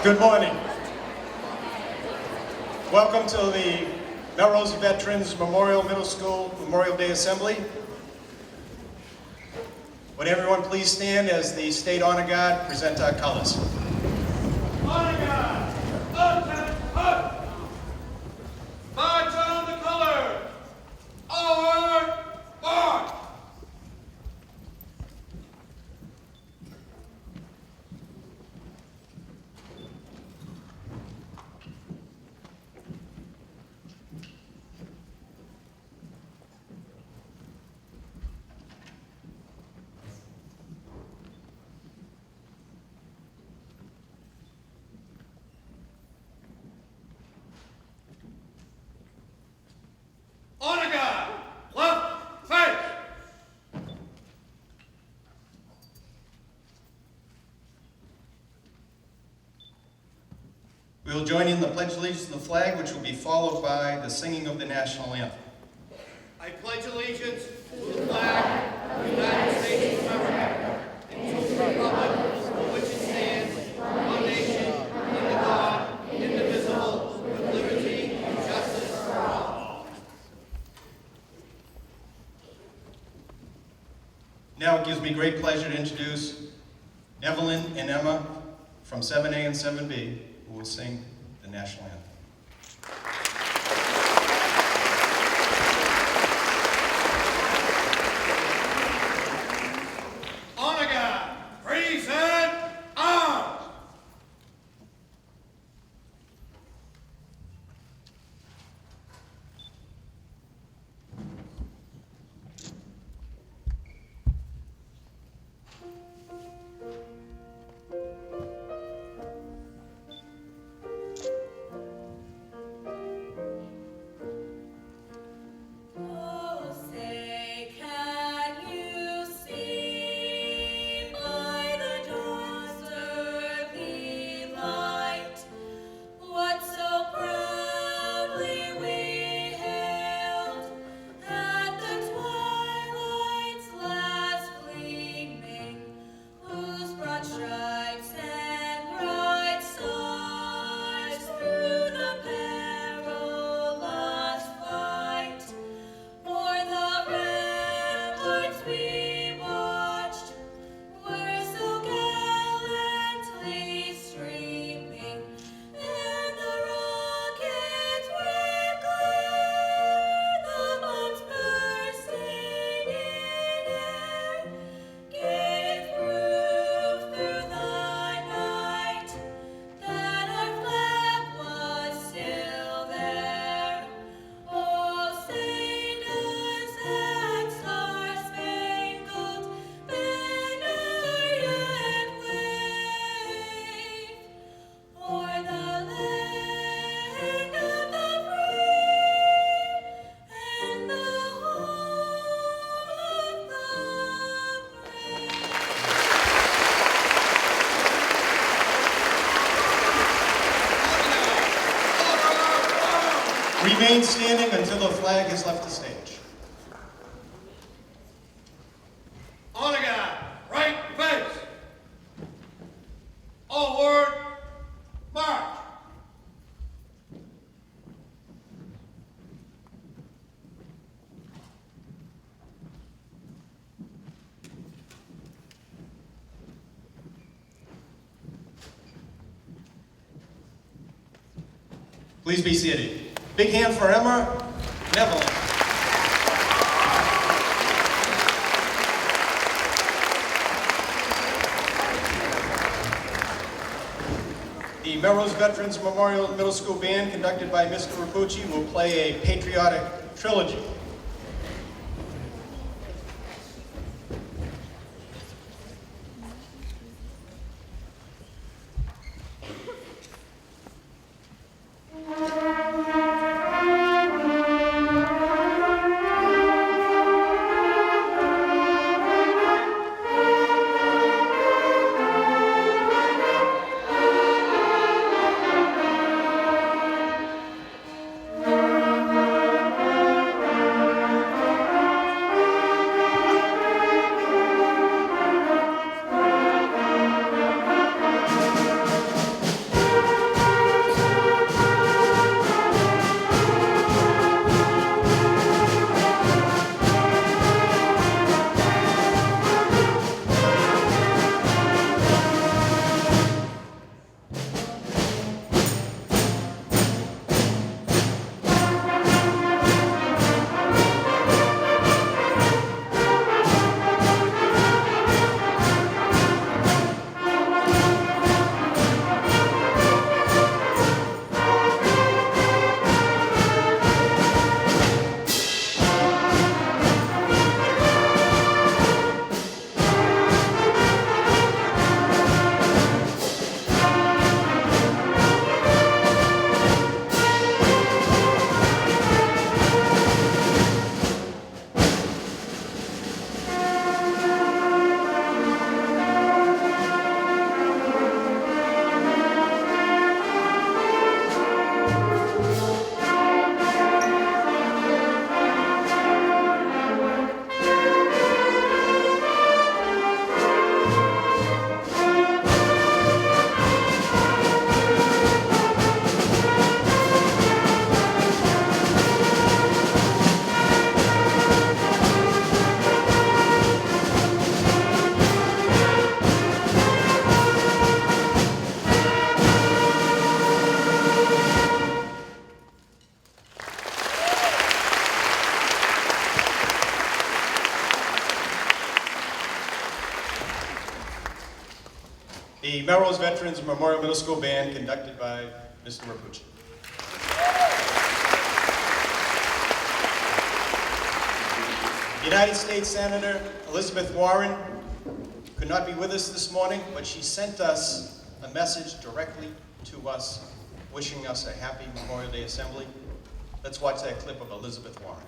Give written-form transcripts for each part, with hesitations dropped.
Good morning. Welcome to the Melrose Veterans Memorial Middle School Memorial Day Assembly. Would everyone please stand as the State Honor Guard present our colors. Honor Guard, Anthem, hut! March on the colors! Onward, march! Honor Guard, left face! We will join in the Pledge of Allegiance to the flag, which will be followed by the singing of the national anthem. I pledge allegiance to the flag of the United States of America and to the republic for which it stands, one nation, under God, indivisible, with liberty and justice for all. Now it gives me great pleasure to introduce Evynand and Emma from 7A and 7B, who will sing the national anthem. Honor Guard, present arms! Oh, say, can you see by the dawn's early light what so proudly we hailed at the twilight's last gleaming, whose broad stripes and bright stars through the perilous fight o'er the ramparts we watched were so gallantly streaming, and the rockets were clear, the bombs bursting in air gave proof through the night that our flag was still there. Oh, say does that star-spangled banner yet wave o'er the land of the free and the home of the brave? Remain standing until the flag has left the stage. Honor Guard, right face! Onward, march! Please be seated. Big hand for Emma Neville. The Melrose Veterans Memorial Middle School Band, conducted by Mr. Rapucci, will play a patriotic trilogy. the Melrose Veterans Memorial Middle School Band conducted by Mr. Rapucci. United States Senator Elizabeth Warren could not be with us this morning, but she sent us a message directly to us, wishing us a happy Memorial Day Assembly. Let's watch that clip of Elizabeth Warren.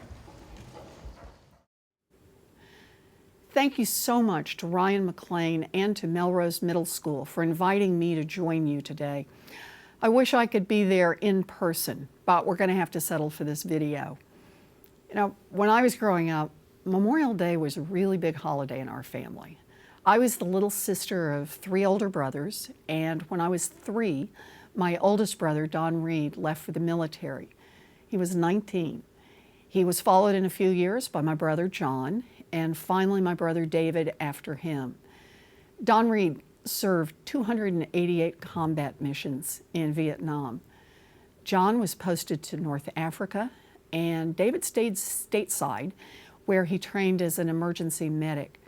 Thank you so much to Ryan McLean and to Melrose Middle School for inviting me to join you today. I wish I could be there in person, but we're going to have to settle for this video. You know, when I was growing up, Memorial Day was a really big holiday in our family. I was the little sister of 3 older brothers, and when I was 3, my oldest brother, Don Reed, left for the military. He was 19. He was followed in a few years by my brother, John, and finally my brother, David, after him. Don Reed served 288 combat missions in Vietnam. John was posted to North Africa, and David stayed stateside, where he trained as an emergency medic.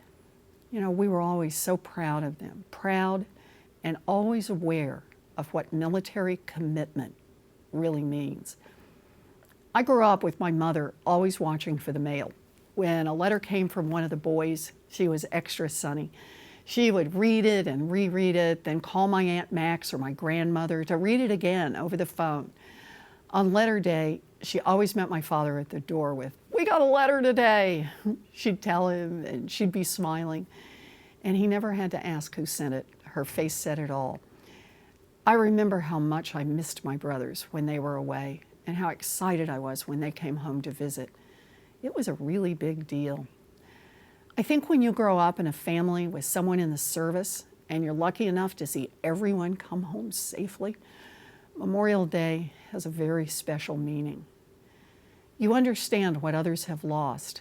You know, we were always so proud of them, proud and always aware of what military commitment really means. I grew up with my mother always watching for the mail. When a letter came from one of the boys, she was extra sunny. She would read it and reread it, then call my Aunt Max or my grandmother to read it again over the phone. On letter day, she always met my father at the door with, "We got a letter today." She'd tell him and she'd be smiling. And he never had to ask who sent it. Her face said it all. I remember how much I missed my brothers when they were away and how excited I was when they came home to visit. It was a really big deal. I think when you grow up in a family with someone in the service and you're lucky enough to see everyone come home safely, Memorial Day has a very special meaning. You understand what others have lost,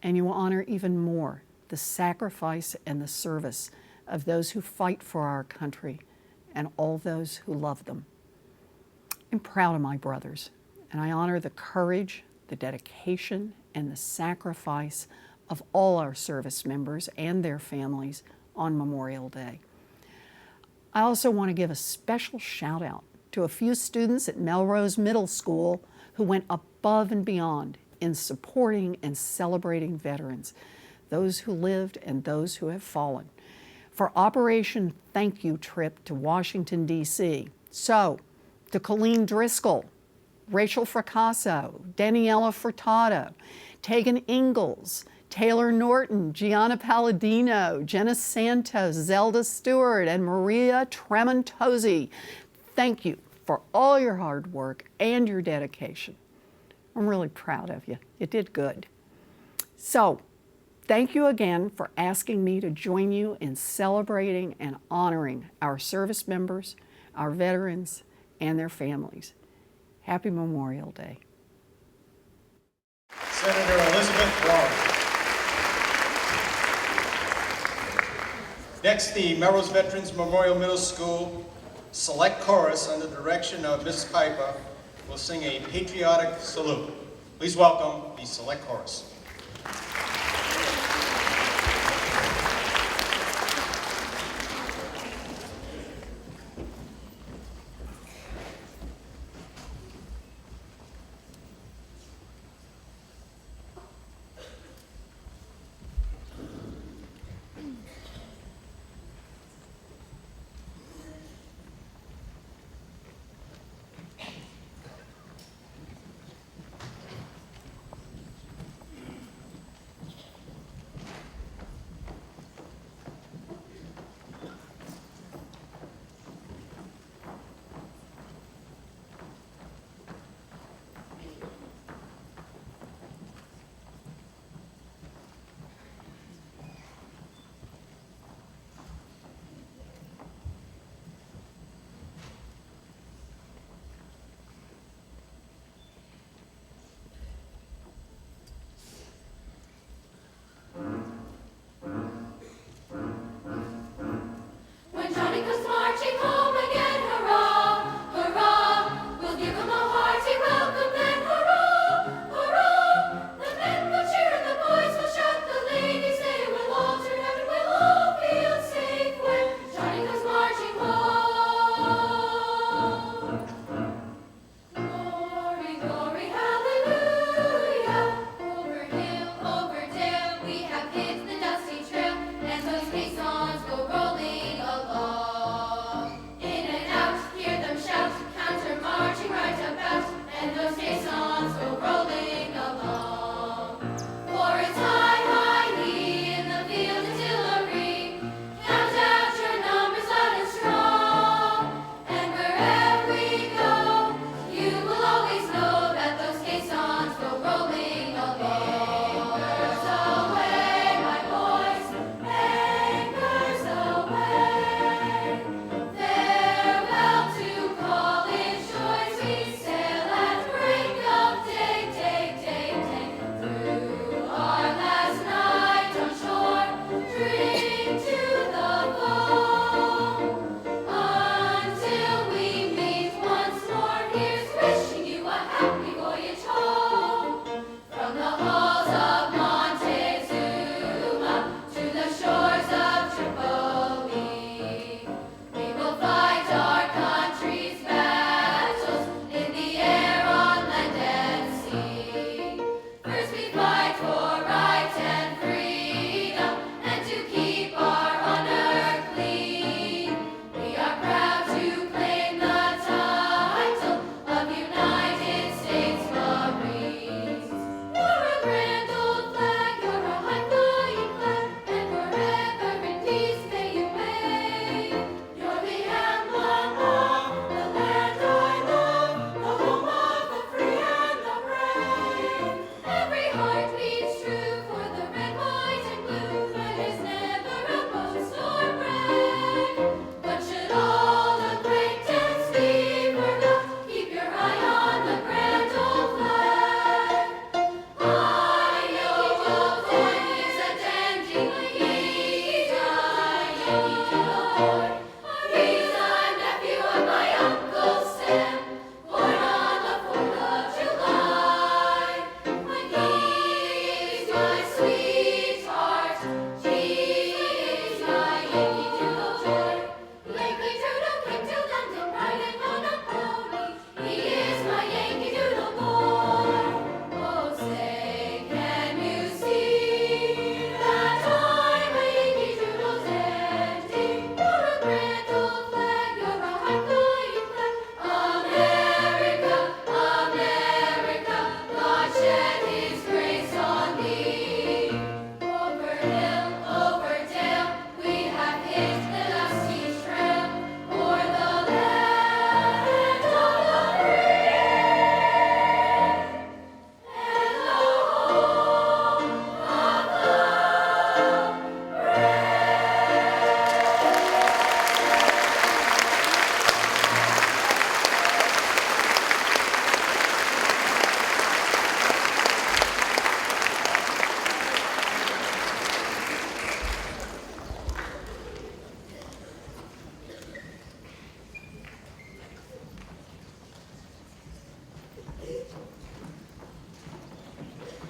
and you honor even more the sacrifice and the service of those who fight for our country and all those who love them. I'm proud of my brothers, and I honor the courage, the dedication, and the sacrifice of all our service members and their families on Memorial Day. I also want to give a special shout out to a few students at Melrose Middle School who went above and beyond in supporting and celebrating veterans, those who lived and those who have fallen, for Operation Thank You trip to Washington, D.C. So, to Colleen Driscoll, Rachel Fracasso, Daniela Furtado, Tegan Ingalls, Taylor Norton, Gianna Palladino, Jenna Santos, Zelda Stewart, and Maria Tremontosi. Thank you for all your hard work and your dedication. I'm really proud of you. You did good. So, thank you again for asking me to join you in celebrating and honoring our service members, our veterans, and their families. Happy Memorial Day. Senator Elizabeth Warren. Next, the Melrose Veterans Memorial Middle School Select Chorus under the direction of Ms. Piper will sing a patriotic salute. Please welcome the Select Chorus.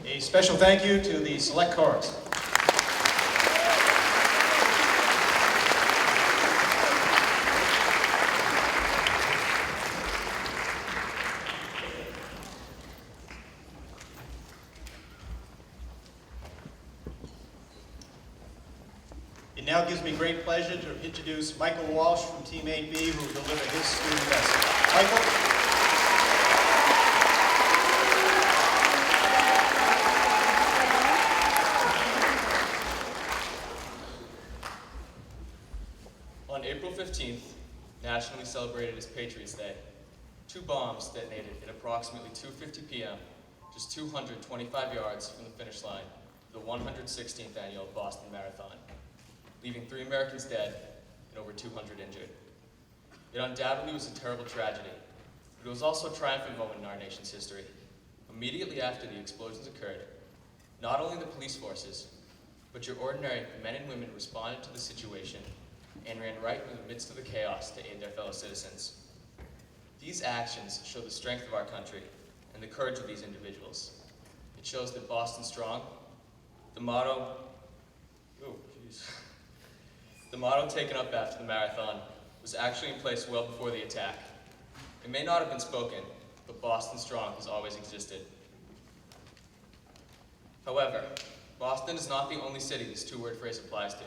A special thank you to the select chorus. It now gives me great pleasure to introduce Michael Walsh from Team 8B, who will deliver his student message. Michael? On April 15th, nationally celebrated as Patriots Day, 2 bombs detonated at approximately 2:50 p.m., just 225 yards from the finish line of the 116th annual Boston Marathon, leaving 3 Americans dead and over 200 injured. It undoubtedly was a terrible tragedy, but it was also a triumphant moment in our nation's history. Immediately after the explosions occurred, not only the police forces, but your ordinary men and women responded to the situation and ran right in the midst of the chaos to aid their fellow citizens. These actions show the strength of our country and the courage of these individuals. It shows that Boston's strong. The motto taken up after the marathon was actually in place well before the attack. It may not have been spoken, but Boston Strong has always existed. However, Boston is not the only city this 2-word phrase applies to.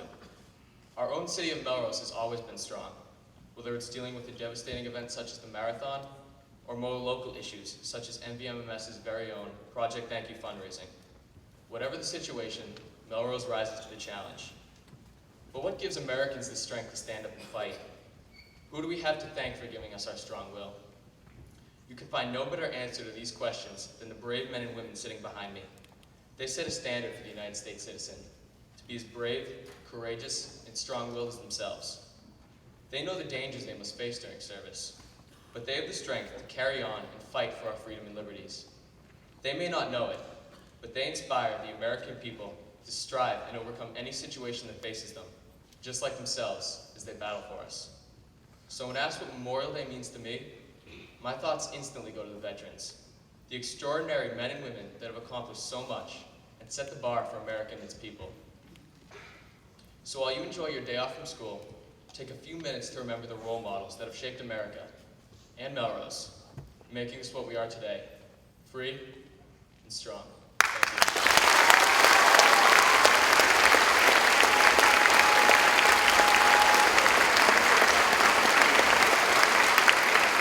Our own city of Melrose has always been strong, whether it's dealing with a devastating event such as the marathon, or more local issues such as MVMMS's very own Project Thank You fundraising. Whatever the situation, Melrose rises to the challenge. But what gives Americans the strength to stand up and fight? Who do we have to thank for giving us our strong will? You can find no better answer to these questions than the brave men and women sitting behind me. They set a standard for the United States citizen, to be as brave, courageous, and strong-willed as themselves. They know the dangers they must face during service, but they have the strength to carry on and fight for our freedom and liberties. They may not know it, but they inspire the American people to strive and overcome any situation that faces them, just like themselves as they battle for us. So when asked what Memorial Day means to me, my thoughts instantly go to the veterans, the extraordinary men and women that have accomplished so much and set the bar for America and its people. So while you enjoy your day off from school, take a few minutes to remember the role models that have shaped America and Melrose, making us what we are today, free and strong.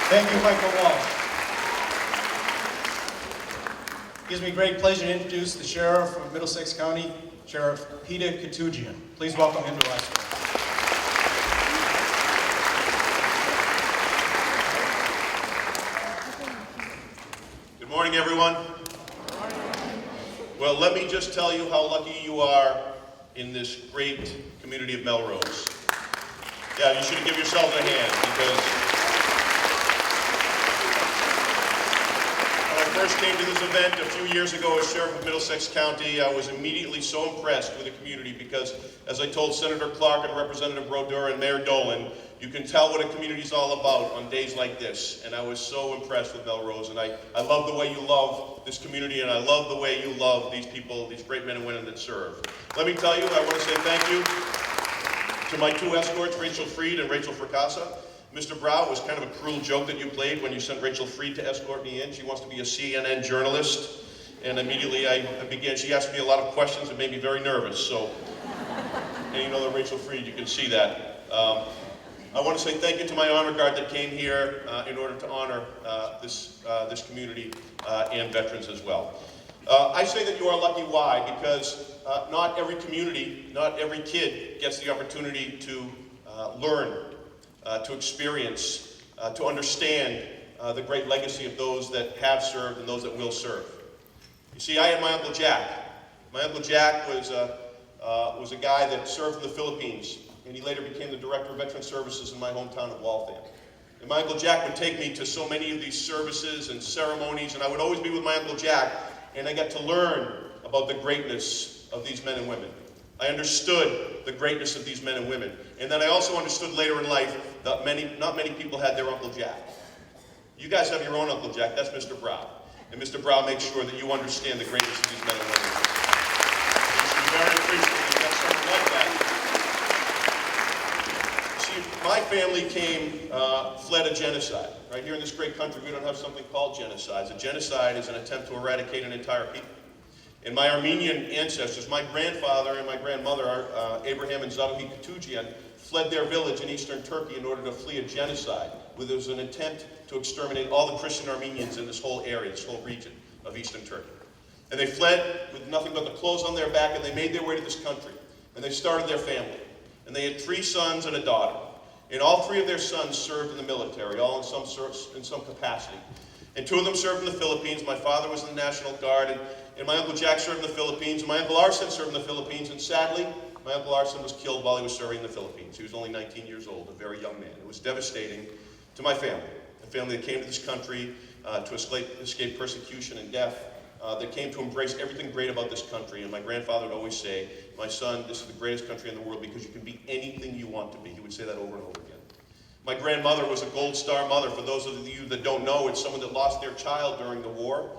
Thank you. Thank you, Michael Walsh. It gives me great pleasure to introduce the Sheriff of Middlesex County, Sheriff Peter Koutoujian. Please welcome him to our school. Good morning, everyone. Well, let me just tell you how lucky you are in this great community of Melrose. Yeah, you should give yourselves a hand, because when I first came to this event a few years ago as Sheriff of Middlesex County, I was immediately so impressed with the community because, as I told Senator Clark and Representative Brodeur and Mayor Dolan, you can tell what a community is all about on days like this. And I was so impressed with Melrose, and I love the way you love this community, and I love the way you love these people, these great men and women that serve. Let me tell you, I want to say thank you to my 2 escorts, Rachel Freed and Rachel Fracassa. Mr. Brow, it was kind of a cruel joke that you played when you sent Rachel Freed to escort me in. She wants to be a CNN journalist. And immediately she asked me a lot of questions that made me very nervous. So, and you know that Rachel Freed, you can see that. I want to say thank you to my honor guard that came here in order to honor this community and veterans as well. I say that you are lucky. Why? Because not every community, not every kid gets the opportunity to learn, to experience, to understand the great legacy of those that have served and those that will serve. You see, I had my Uncle Jack. My Uncle Jack was a guy that served in the Philippines, and he later became the Director of Veteran Services in my hometown of Waltham. And my Uncle Jack would take me to so many of these services and ceremonies, and I would always be with my Uncle Jack, and I got to learn about the greatness of these men and women. I understood the greatness of these men and women. And then I also understood later in life that not many people had their Uncle Jack. You guys have your own Uncle Jack, that's Mr. Brow. And Mr. Brown makes sure that you understand the greatness of these men and women. You should be very appreciative that you have something like that. See, my family fled a genocide. Right here in this great country, we don't have something called genocides. A genocide is an attempt to eradicate an entire people. And my Armenian ancestors, my grandfather and my grandmother, Abraham and Zabuhi Koutoujian, fled their village in eastern Turkey in order to flee a genocide, where there was an attempt to exterminate all the Christian Armenians in this whole area, this whole region of eastern Turkey. And they fled with nothing but the clothes on their back, and they made their way to this country. And they started their family. And they had 3 sons and a daughter. And all 3 of their sons served in the military, all in some capacity. And 2 of them served in the Philippines. My father was in the National Guard, and my Uncle Jack served in the Philippines, and my Uncle Arsen served in the Philippines, and sadly, my Uncle Arsen was killed while he was serving in the Philippines. He was only 19 years old, a very young man. It was devastating to my family, a family that came to this country to escape persecution and death, that came to embrace everything great about this country. And my grandfather would always say, my son, this is the greatest country in the world because you can be anything you want to be. He would say that over and over again. My grandmother was a Gold Star mother. For those of you that don't know, it's someone that lost their child during the war,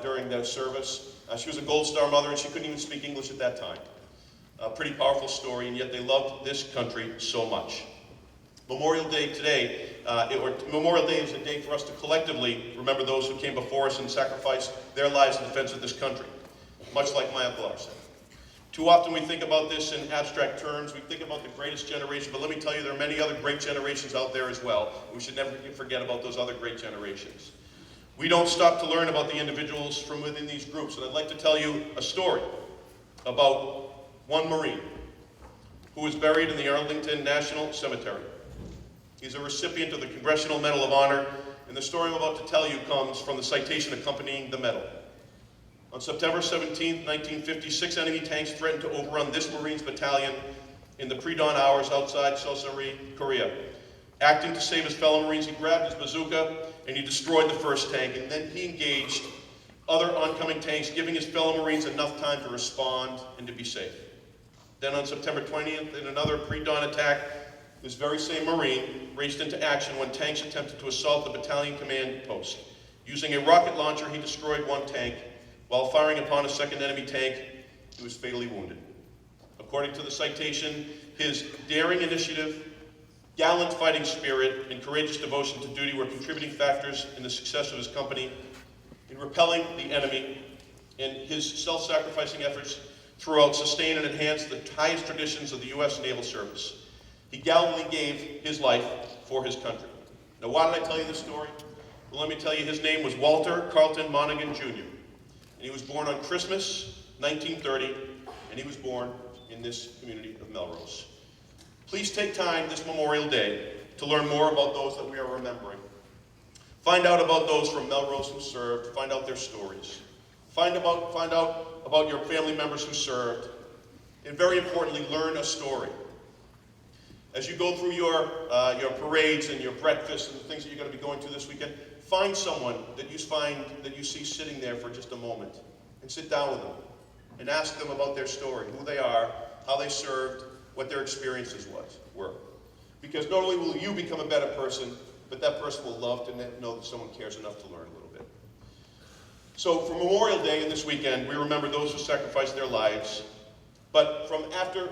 during the service. She was a Gold Star mother, and she couldn't even speak English at that time. A pretty powerful story, and yet they loved this country so much. Memorial Day today, Memorial Day is a day for us to collectively remember those who came before us and sacrificed their lives in defense of this country, much like my Uncle Arsen. Too often we think about this in abstract terms. We think about the greatest generation, but let me tell you, there are many other great generations out there as well. We should never forget about those other great generations. We don't stop to learn about the individuals from within these groups, and I'd like to tell you a story about one Marine who was buried in the Arlington National Cemetery. He's a recipient of the Congressional Medal of Honor, and the story I'm about to tell you comes from the citation accompanying the medal. On September 17, 1956, enemy tanks threatened to overrun this Marines battalion in the pre-dawn hours outside Sosori, Korea. Acting to save his fellow Marines, he grabbed his bazooka and he destroyed the first tank, and then he engaged other oncoming tanks, giving his fellow Marines enough time to respond and to be safe. Then on September 20th, in another pre-dawn attack, this very same Marine raced into action when tanks attempted to assault the battalion command post. Using a rocket launcher, he destroyed one tank. While firing upon a second enemy tank, he was fatally wounded. According to the citation, his daring initiative, gallant fighting spirit, and courageous devotion to duty were contributing factors in the success of his company in repelling the enemy, and his self-sacrificing efforts throughout sustain and enhance the highest traditions of the U.S. Naval Service. He gallantly gave his life for his country. Now, why did I tell you this story? Well, let me tell you, his name was Walter Carlton Monaghan, Jr., and he was born on Christmas, 1930, and he was born in this community of Melrose. Please take time this Memorial Day to learn more about those that we are remembering. Find out about those from Melrose who served, find out their stories. Find out about your family members who served, and very importantly, learn a story. As you go through your parades and your breakfasts and the things that you're going to be going to this weekend, find someone that you see sitting there for just a moment, and sit down with them and ask them about their story, who they are, how they served, what their experiences were. Because not only will you become a better person, but that person will love to know that someone cares enough to learn a little bit. So for Memorial Day and this weekend, we remember those who sacrificed their lives. But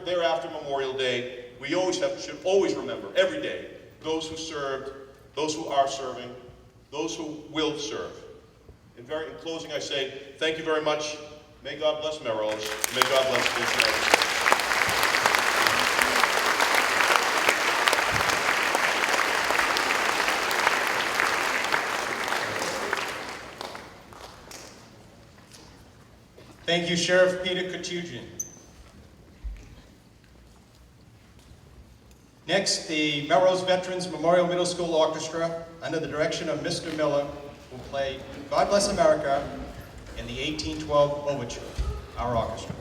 thereafter Memorial Day, we should always remember, every day, those who served, those who are serving, those who will serve. In closing, I say, thank you very much. May God bless Melrose. May God bless the United States. Thank you, Sheriff Peter Koutoujian. Next, the Melrose Veterans Memorial Middle School Orchestra, under the direction of Mr. Miller, will play God Bless America and the 1812 Overture, our orchestra.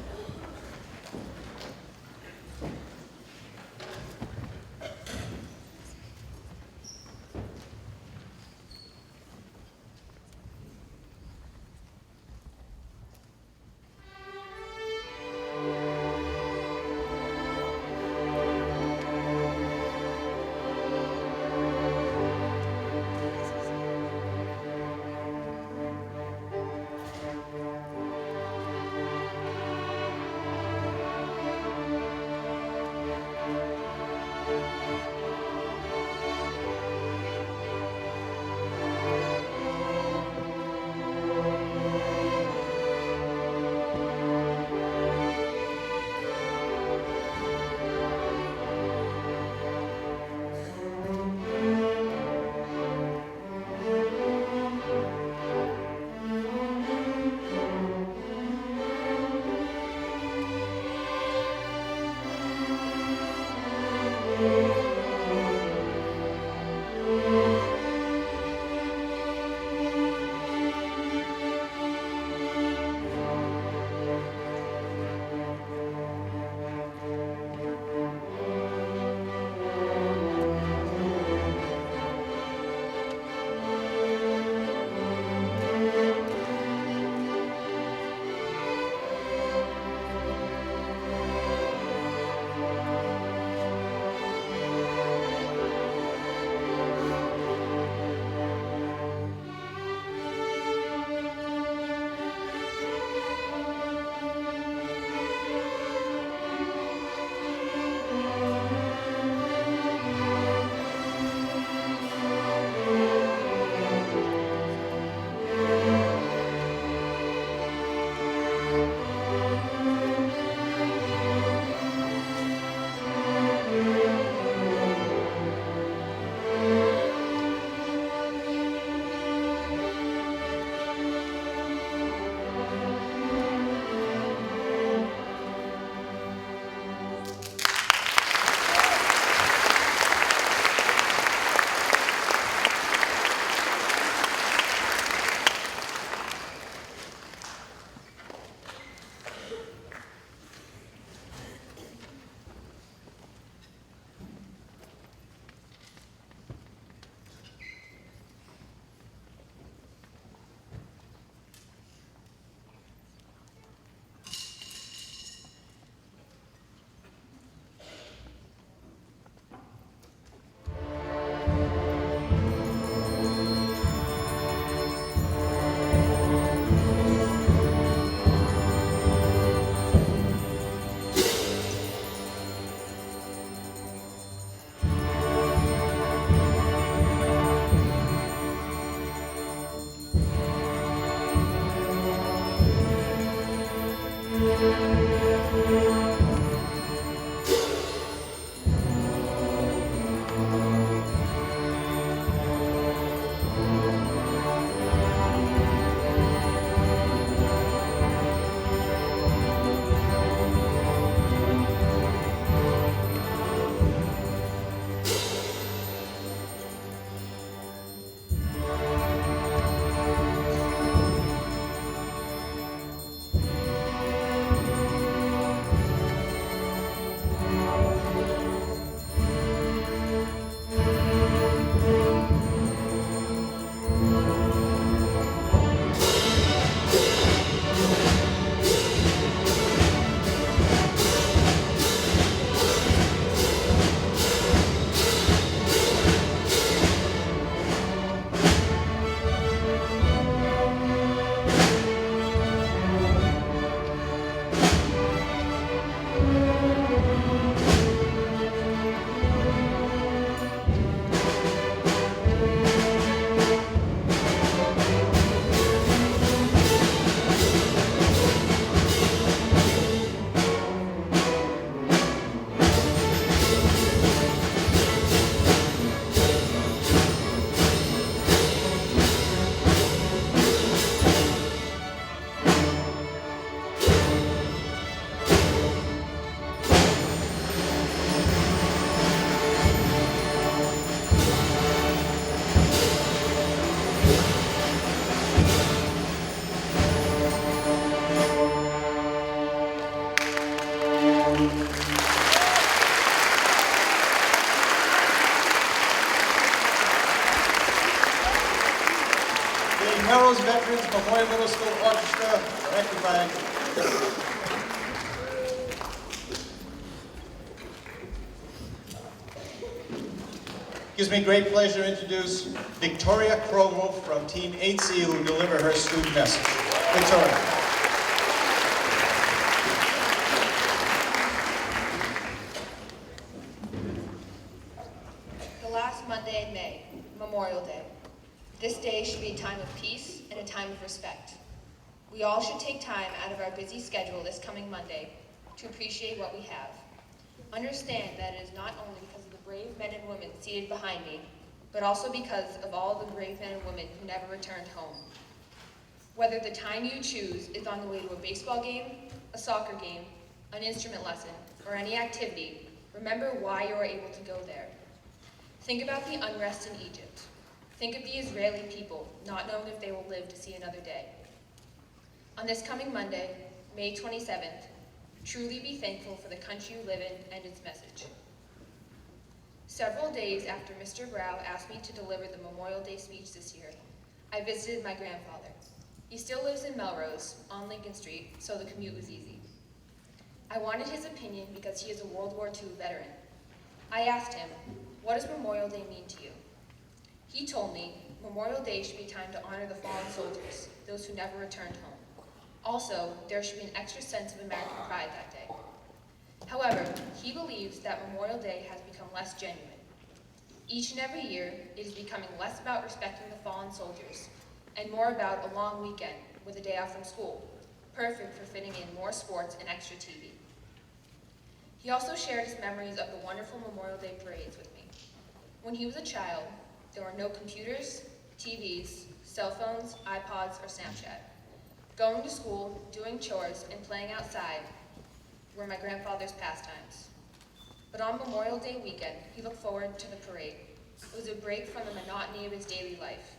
School Orchestra, directed by Gives me great pleasure to introduce Victoria Crovo from Team 8C, who will deliver her student message. Victoria. The last Monday in May, Memorial Day. This day should be a time of peace and a time of respect. We all should take time out of our busy schedule this coming Monday to appreciate what we have. Understand that it is not only because of the brave men and women seated behind me, but also because of all the brave men and women who never returned home. Whether the time you choose is on the way to a baseball game, a soccer game, an instrument lesson, or any activity, remember why you are able to go there. Think about the unrest in Egypt. Think of the Israeli people not knowing if they will live to see another day. On this coming Monday, May 27th, truly be thankful for the country you live in and its message. Several days after Mr. Brow asked me to deliver the Memorial Day speech this year, I visited my grandfather. He still lives in Melrose, on Lincoln Street, so the commute was easy. I wanted his opinion because he is a World War II veteran. I asked him, "What does Memorial Day mean to you?" He told me Memorial Day should be a time to honor the fallen soldiers, those who never returned home. Also, there should be an extra sense of American pride that day. However, he believes that Memorial Day has become less genuine. Each and every year, it is becoming less about respecting the fallen soldiers and more about a long weekend with a day off from school, perfect for fitting in more sports and extra TV. He also shared his memories of the wonderful Memorial Day parades with me. When he was a child, there were no computers, TVs, cell phones, iPods, or Snapchat. Going to school, doing chores, and playing outside were my grandfather's pastimes. But on Memorial Day weekend, he looked forward to the parade. It was a break from the monotony of his daily life.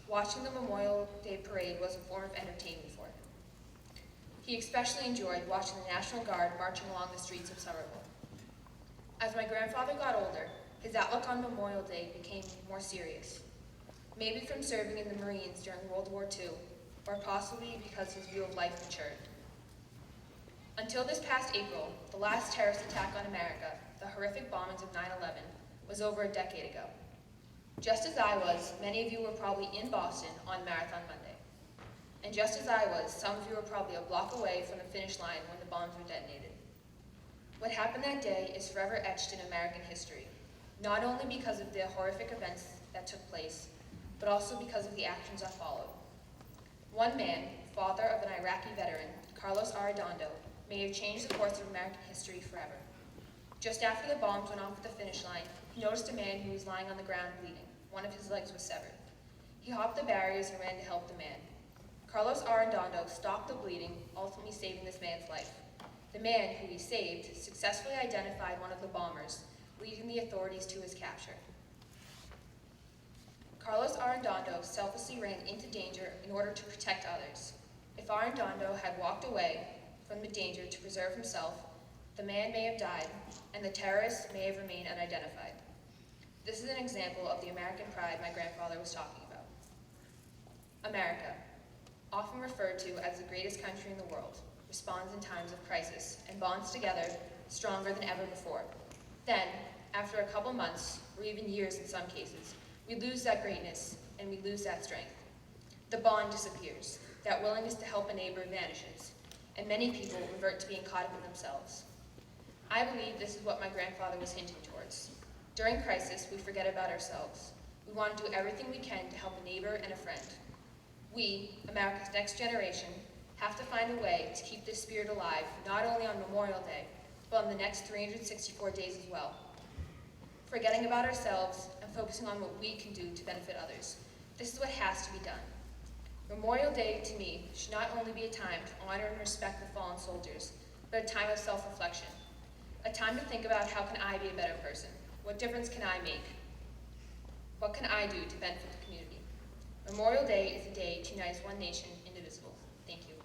Watching the Memorial Day parade was a form of entertainment for him. He especially enjoyed watching the National Guard marching along the streets of Somerville. As my grandfather got older, his outlook on Memorial Day became more serious. Maybe from serving in the Marines during World War II, or possibly because his view of life matured. Until this past April, the last terrorist attack on America, the horrific bombings of 9/11, was over a decade ago. Just as I was, many of you were probably in Boston on Marathon Monday. And just as I was, some of you were probably a block away from the finish line when the bombs were detonated. What happened that day is forever etched in American history, not only because of the horrific events that took place, but also because of the actions that followed. One man, father of an Iraqi veteran, Carlos Arredondo, may have changed the course of American history forever. Just after the bombs went off at the finish line, he noticed a man who was lying on the ground bleeding. One of his legs was severed. He hopped the barriers and ran to help the man. Carlos Arredondo stopped the bleeding, ultimately saving this man's life. The man, who he saved, successfully identified one of the bombers, leading the authorities to his capture. Carlos Arredondo selflessly ran into danger in order to protect others. If Arredondo had walked away from the danger to preserve himself, the man may have died, and the terrorists may have remained unidentified. This is an example of the American pride my grandfather was talking about. America, often referred to as the greatest country in the world, responds in times of crisis and bonds together stronger than ever before. Then, after a couple months, or even years in some cases, we lose that greatness and we lose that strength. The bond disappears, that willingness to help a neighbor vanishes, and many people revert to being caught up in themselves. I believe this is what my grandfather was hinting towards. During crisis, we forget about ourselves. We want to do everything we can to help a neighbor and a friend. We, America's next generation, have to find a way to keep this spirit alive, not only on Memorial Day, but on the next 364 days as well. Forgetting about ourselves and focusing on what we can do to benefit others. This is what has to be done. Memorial Day, to me, should not only be a time to honor and respect the fallen soldiers, but a time of self-reflection. A time to think about, how can I be a better person? What difference can I make? What can I do to benefit the community? Memorial Day is a day to unite as one nation, indivisible. Thank you.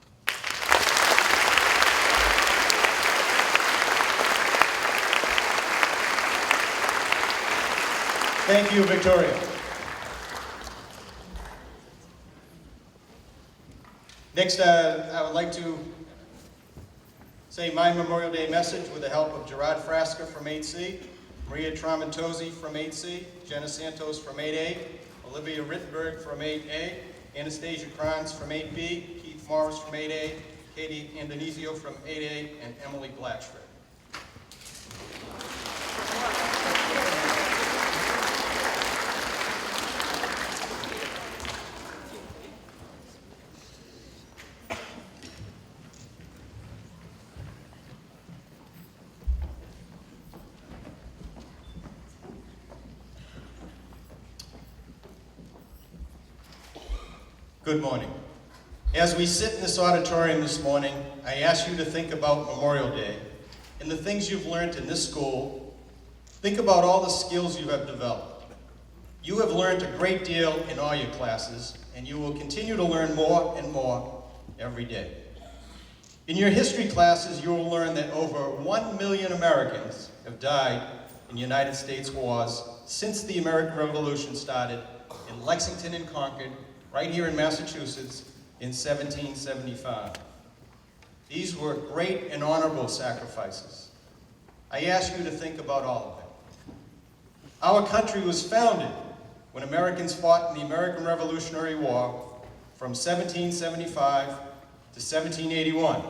Thank you, Victoria. Next, I would like to say my Memorial Day message with the help of Gerard Frasca from 8C, Maria Tramontosi from 8C, Jenna Santos from 8A, Olivia Rittenberg from 8A, Anastasia Kranz from 8B, Keith Morris from 8A, Katie Andonizio from 8A, and Emily Blatchford. Good morning. As we sit in this auditorium this morning, I ask you to think about Memorial Day and the things you've learned in this school. Think about all the skills you have developed. You have learned a great deal in all your classes, and you will continue to learn more and more every day. In your history classes, you will learn that over 1 million Americans have died in United States wars since the American Revolution started in Lexington and Concord, right here in Massachusetts, in 1775. These were great and honorable sacrifices. I ask you to think about all of them. Our country was founded when Americans fought in the American Revolutionary War from 1775 to 1781.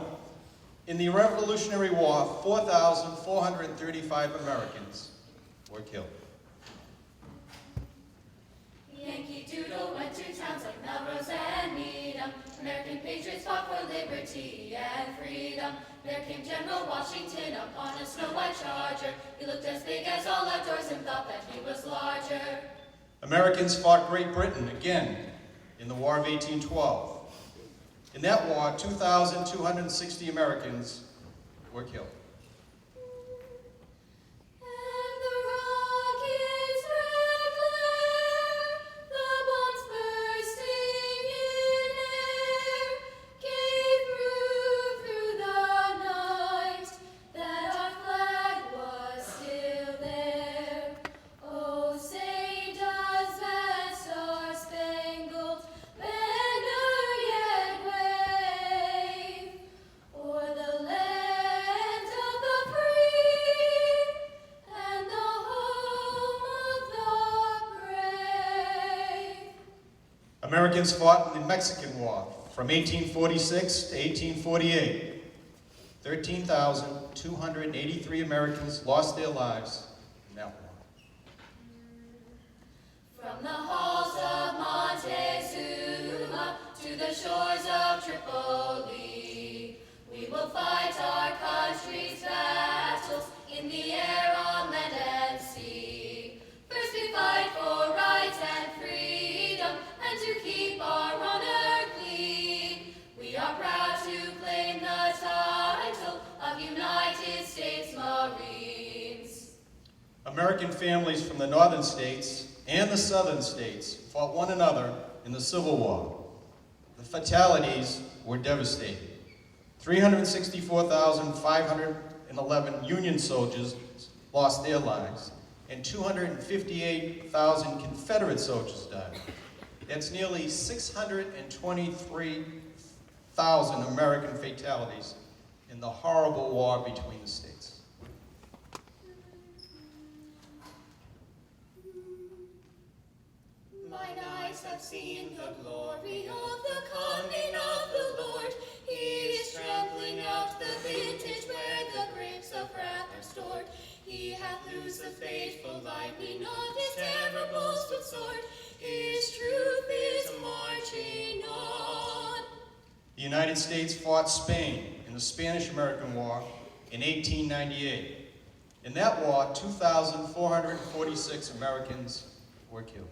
In the Revolutionary War, 4,435 Americans were killed. Yankee Doodle went to towns like Melrose and Needham. American patriots fought for liberty and freedom. There came General Washington upon a snow-white charger. He looked as big as all outdoors and thought that he was larger. Americans fought Great Britain again in the War of 1812. In that war, 2,260 Americans were killed. And the rocket's red glare, the bombs bursting in air, gave proof through the night that our flag was still there. Oh, say does that star-spangled banner yet wave o'er the land of the free and the home of the brave? Americans fought in the Mexican War from 1846 to 1848. 13,283 Americans lost their lives in that war. From the halls of Montezuma to the shores of Tripoli, we will fight our country's battles in the air, on land, and sea. First we fight for rights and freedom, and to keep our honor clean. We are proud to claim the title of United States Marines. American families from the northern states and the southern states fought one another in the Civil War. The fatalities were devastating. 364,511 Union soldiers lost their lives, and 258,000 Confederate soldiers died. That's nearly 623,000 American fatalities in the horrible war between the states. Mine eyes have seen the glory of the coming of the Lord. He is trampling out the vintage where the grapes of wrath are stored. He hath loosed the fateful lightning of his terrible swift sword. His truth is marching on. The United States fought Spain in the Spanish-American War in 1898. In that war, 2,446 Americans were killed.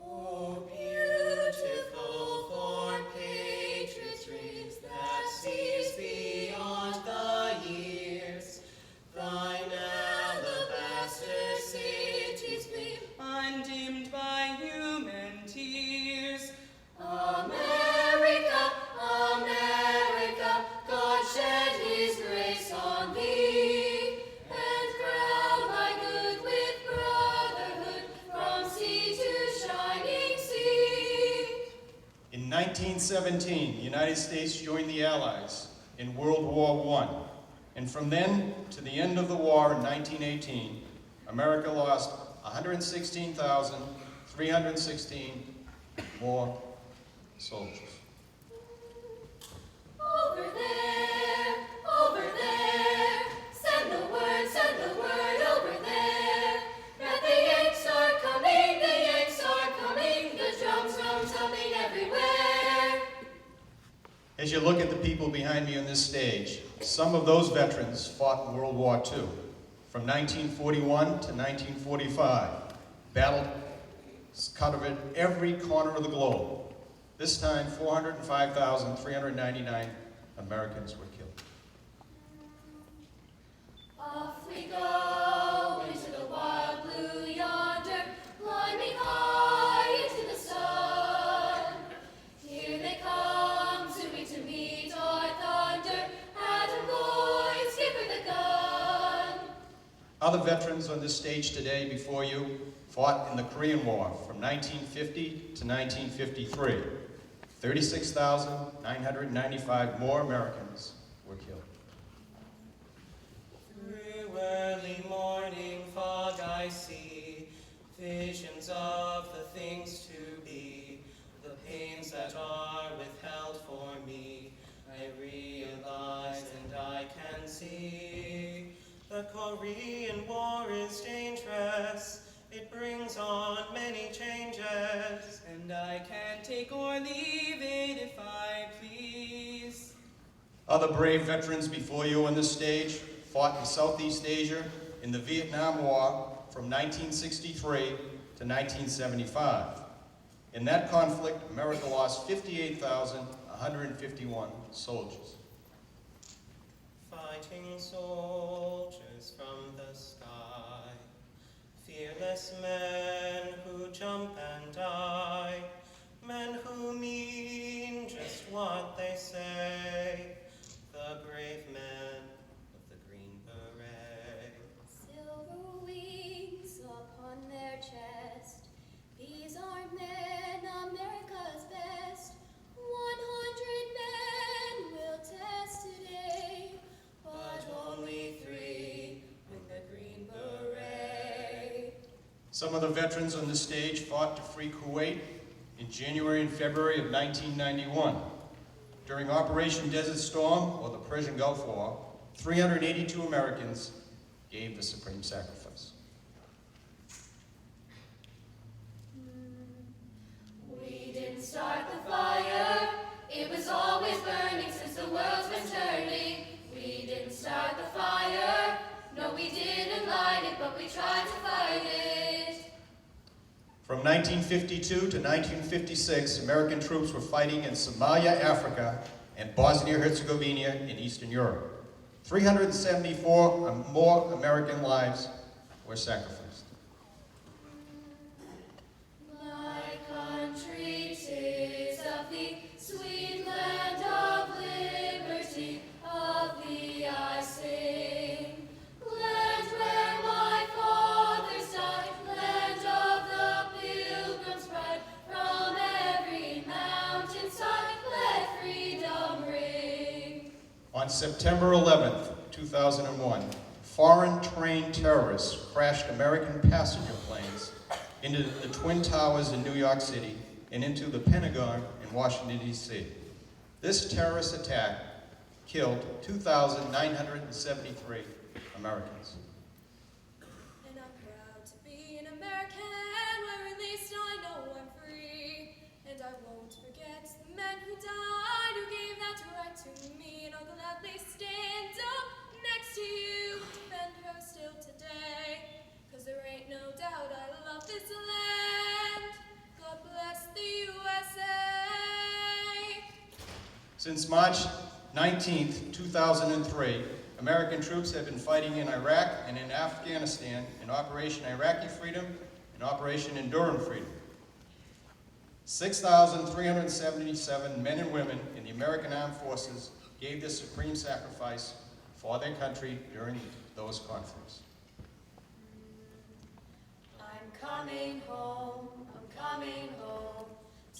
Oh, beautiful for patriots that sees beyond the years. Thine alabaster cities gleam, undimmed by human tears. America, America, God shed his grace on thee, and crown thy good 1917, the United States joined the Allies in World War I. And from then to the end of the war in 1918, America lost 116,316 more soldiers. Over there, send the word over there. That the Yanks are coming, the drums drumming everywhere. As you look at the people behind me on this stage, some of those veterans fought in World War II. From 1941 to 1945, battled, covered every corner of the globe. This time, 405,399 Americans were killed. Off we go into the wild blue yonder, climbing high into the sun. Here they come to meet our thunder. Adam boys, give her the gun. Other veterans on this stage today before you fought in the Korean War from 1950 to 1953. 36,995 more Americans were killed. Through early morning fog I see visions of the things to be, the pains that are withheld for me. I realize and I can see the Korean War is dangerous. It brings on many changes, and I can take or leave it if I please. Other brave veterans before you on this stage fought in Southeast Asia in the Vietnam War from 1963 to 1975. In that conflict, America lost 58,151 soldiers. Fighting soldiers from the sky, fearless men who jump and die, men who mean just what they say, the brave men of the Green Beret. Silver wings upon their chest, these are men, America's best. 100 men will test today, but only 3 with the Green Beret. Some of the veterans on this stage fought to free Kuwait in January and February of 1991. During Operation Desert Storm, or the Persian Gulf War, 382 Americans gave the supreme sacrifice. We didn't start the fire, it was always burning since the world's been turning. We didn't start the fire, no we didn't light it, but we tried to fight it. From 1952 to 1956, American troops were fighting in Somalia, Africa, and Bosnia-Herzegovina in Eastern Europe. 374 more American lives were sacrificed. My country, 'tis of thee, sweet land of liberty, of thee I sing. Land where my fathers died, land of the pilgrim's pride, from every mountainside let freedom ring. On September 11th, 2001, foreign trained terrorists crashed American passenger planes into the Twin Towers in New York City and into the Pentagon in Washington, D.C. This terrorist attack killed 2,973 Americans. And I'm proud to be an American, where at least I know I'm free. And I won't forget the men who died, who gave that right to me. And I'll gladly stand up next to you, defend her still today. 'Cause there ain't no doubt I love this land. God bless the USA. Since March 19th, 2003, American troops have been fighting in Iraq and in Afghanistan in Operation Iraqi Freedom and Operation Enduring Freedom. 6,377 men and women in the American Armed Forces gave this supreme sacrifice for their country during those conflicts. I'm coming home,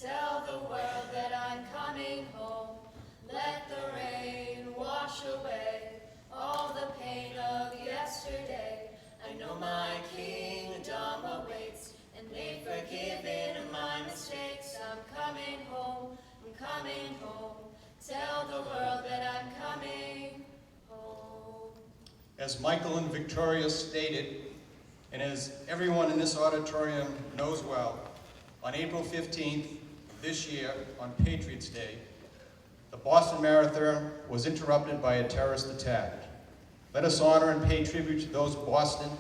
tell the world that I'm know my kingdom awaits, and they've forgiven my mistakes. I'm coming home, I'm coming home. Tell the world that I'm coming home. As Michael and Victoria stated, and as everyone in this auditorium knows well, on April 15th of this year, on Patriots' Day, the Boston Marathon was interrupted by a terrorist attack. Let us honor and pay tribute to those in Boston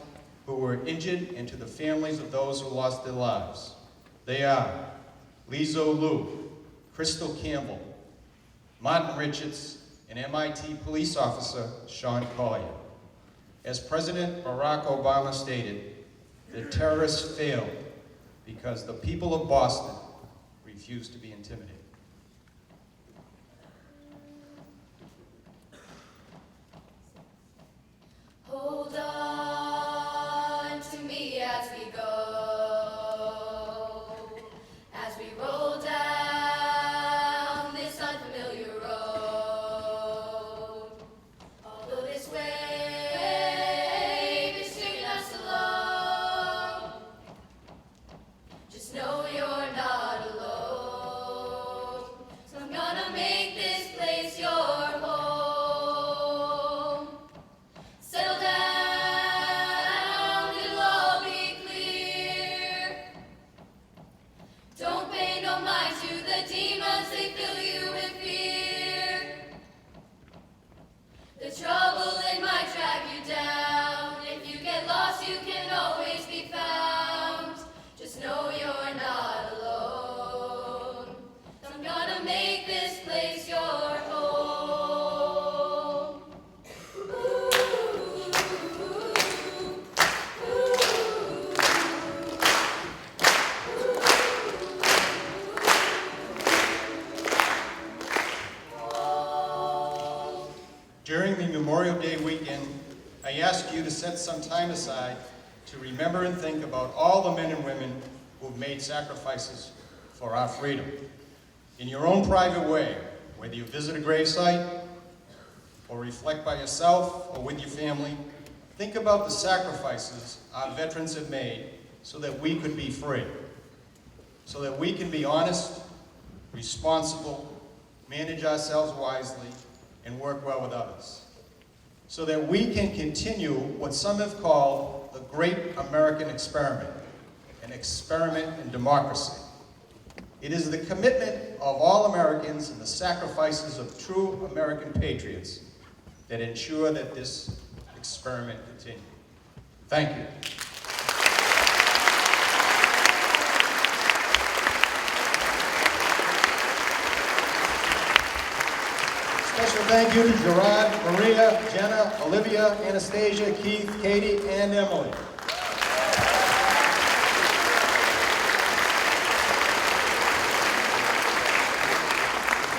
who were injured and to the families of those who lost their lives. They are Lizo Liu, Crystal Campbell, Martin Richards, and MIT police officer Sean Collier. As President Barack Obama stated, the terrorists failed because the people of Boston refused to be intimidated. Hold on to me as we go, as we roll down this unfamiliar road. Although this wave is taking us alone, just know you're not alone. So I'm gonna make this place your home. Settle down, it'll all be clear. Don't pay no mind to the demons, they fill you with fear. The trouble it might drag you down. If you get lost, you can always be found. Just know you're not alone. I'm gonna make this place your home. During the Memorial Day weekend, I ask you to set some time aside to remember and think about all the men and women who've made sacrifices for our freedom. In your own private way, whether you visit a gravesite or reflect by yourself or with your family, think about the sacrifices our veterans have made so that we could be free, so that we can be honest, responsible, manage ourselves wisely, and work well with others, so that we can continue what some have called the great American experiment, an experiment in democracy. It is the commitment of all Americans and the sacrifices of true American patriots that ensure that this experiment continues. Thank you. Special thank you to Gerard, Maria, Jenna, Olivia, Anastasia, Keith, Katie, and Emily.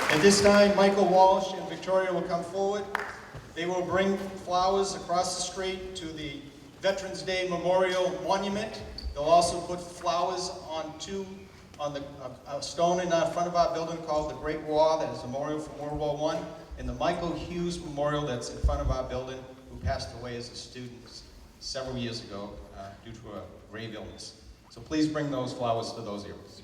At this time, Michael Walsh and Victoria will come forward. They will bring flowers across the street to the Veterans Day Memorial Monument. They'll also put flowers on a stone in front of our building called the Great War, that is a memorial from World War I, and the Michael Hughes Memorial that's in front of our building, who passed away as a student several years ago due to a grave illness. So please bring those flowers to those heroes.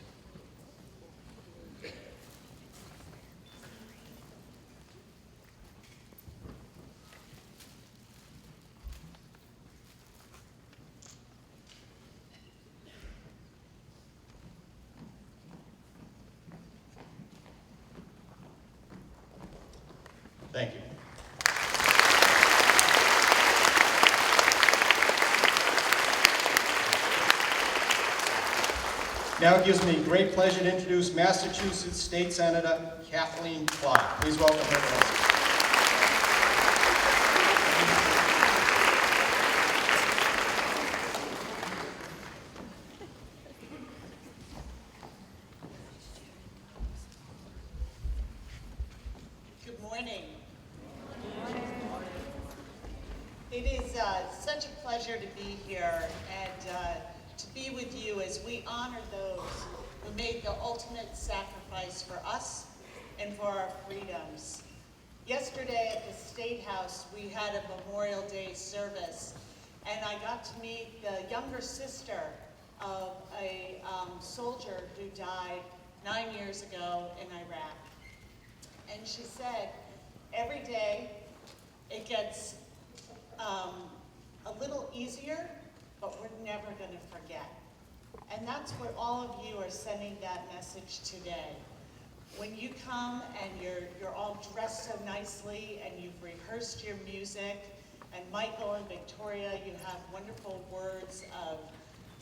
Thank you. Now it gives me great pleasure to introduce Massachusetts State Senator Kathleen Clark. Please welcome her to us. Good morning. It is such a pleasure to be here and to be with you as we honor those who made the ultimate sacrifice for us and for our freedoms. Yesterday at the State House, we had a Memorial Day service, and I got to meet the younger sister of a soldier who died 9 years ago in Iraq. And she said, every day it gets a little easier, but we're never going to forget. And that's what all of you are sending that message today. When you come and you're all dressed so nicely and you've rehearsed your music, and Michael and Victoria, you have wonderful words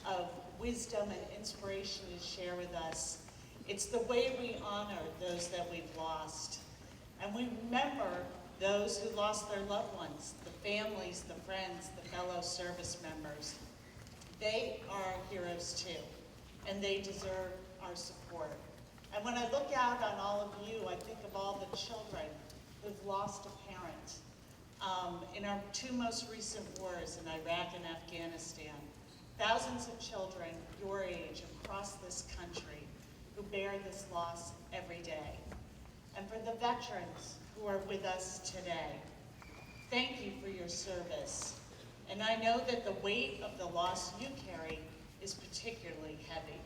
of wisdom and inspiration to share with us. It's the way we honor those that we've lost. And we remember those who lost their loved ones, the families, the friends, the fellow service members. They are heroes too, and they deserve our support. And when I look out on all of you, I think of all the children who've lost a parent. In our two most recent wars in Iraq and Afghanistan, thousands of children your age across this country who bear this loss every day. And for the veterans who are with us today, thank you for your service. And I know that the weight of the loss you carry is particularly heavy.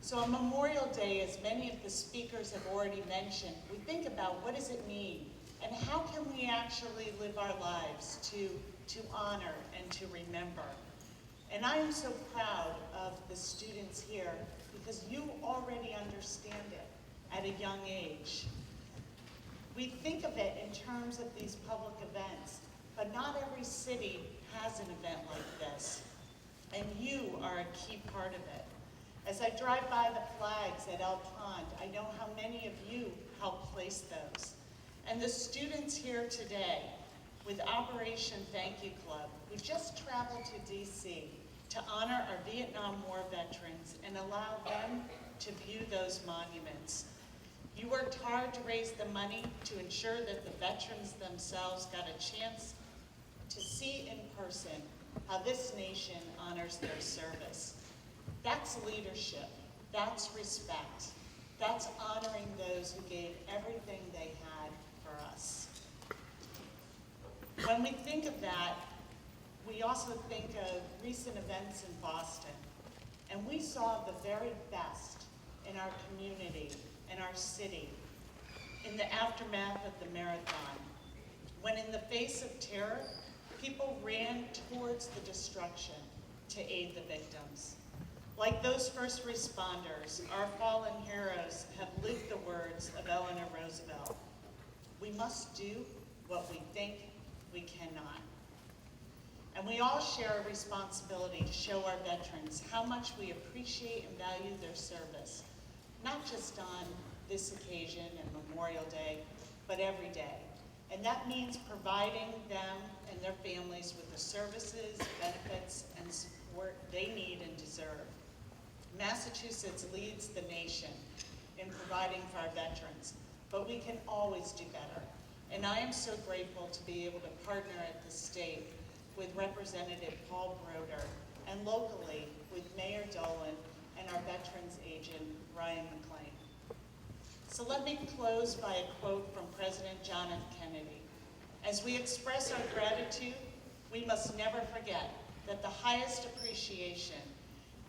So on Memorial Day, as many of the speakers have already mentioned, we think about what does it mean and how can we actually live our lives to honor and to remember. And I am so proud of the students here because you already understand it at a young age. We think of it in terms of these public events, but not every city has an event like this. And you are a key part of it. As I drive by the flags at El Pond, I know how many of you helped place those. And the students here today with Operation Thank You Club, who just traveled to DC to honor our Vietnam War veterans and allow them to view those monuments. You worked hard to raise the money to ensure that the veterans themselves got a chance to see in person how this nation honors their service. That's leadership, that's respect, that's honoring those who gave everything they had for us. When we think of that, we also think of recent events in Boston, and we saw the very best in our community, in our city, in the aftermath of the marathon, when in the face of terror, people ran towards the destruction to aid the victims. Like those first responders, our fallen heroes have lived the words of Eleanor Roosevelt. We must do what we think we cannot. And we all share a responsibility to show our veterans how much we appreciate and value their service, not just on this occasion and Memorial Day, but every day. And that means providing them and their families with the services, benefits, and support they need and deserve. Massachusetts leads the nation in providing for our veterans, but we can always do better. And I am so grateful to be able to partner at the state with Representative Paul Broder and locally with Mayor Dolan and our veterans agent, Ryan McLean. So let me close by a quote from President John F. Kennedy. As we express our gratitude, we must never forget that the highest appreciation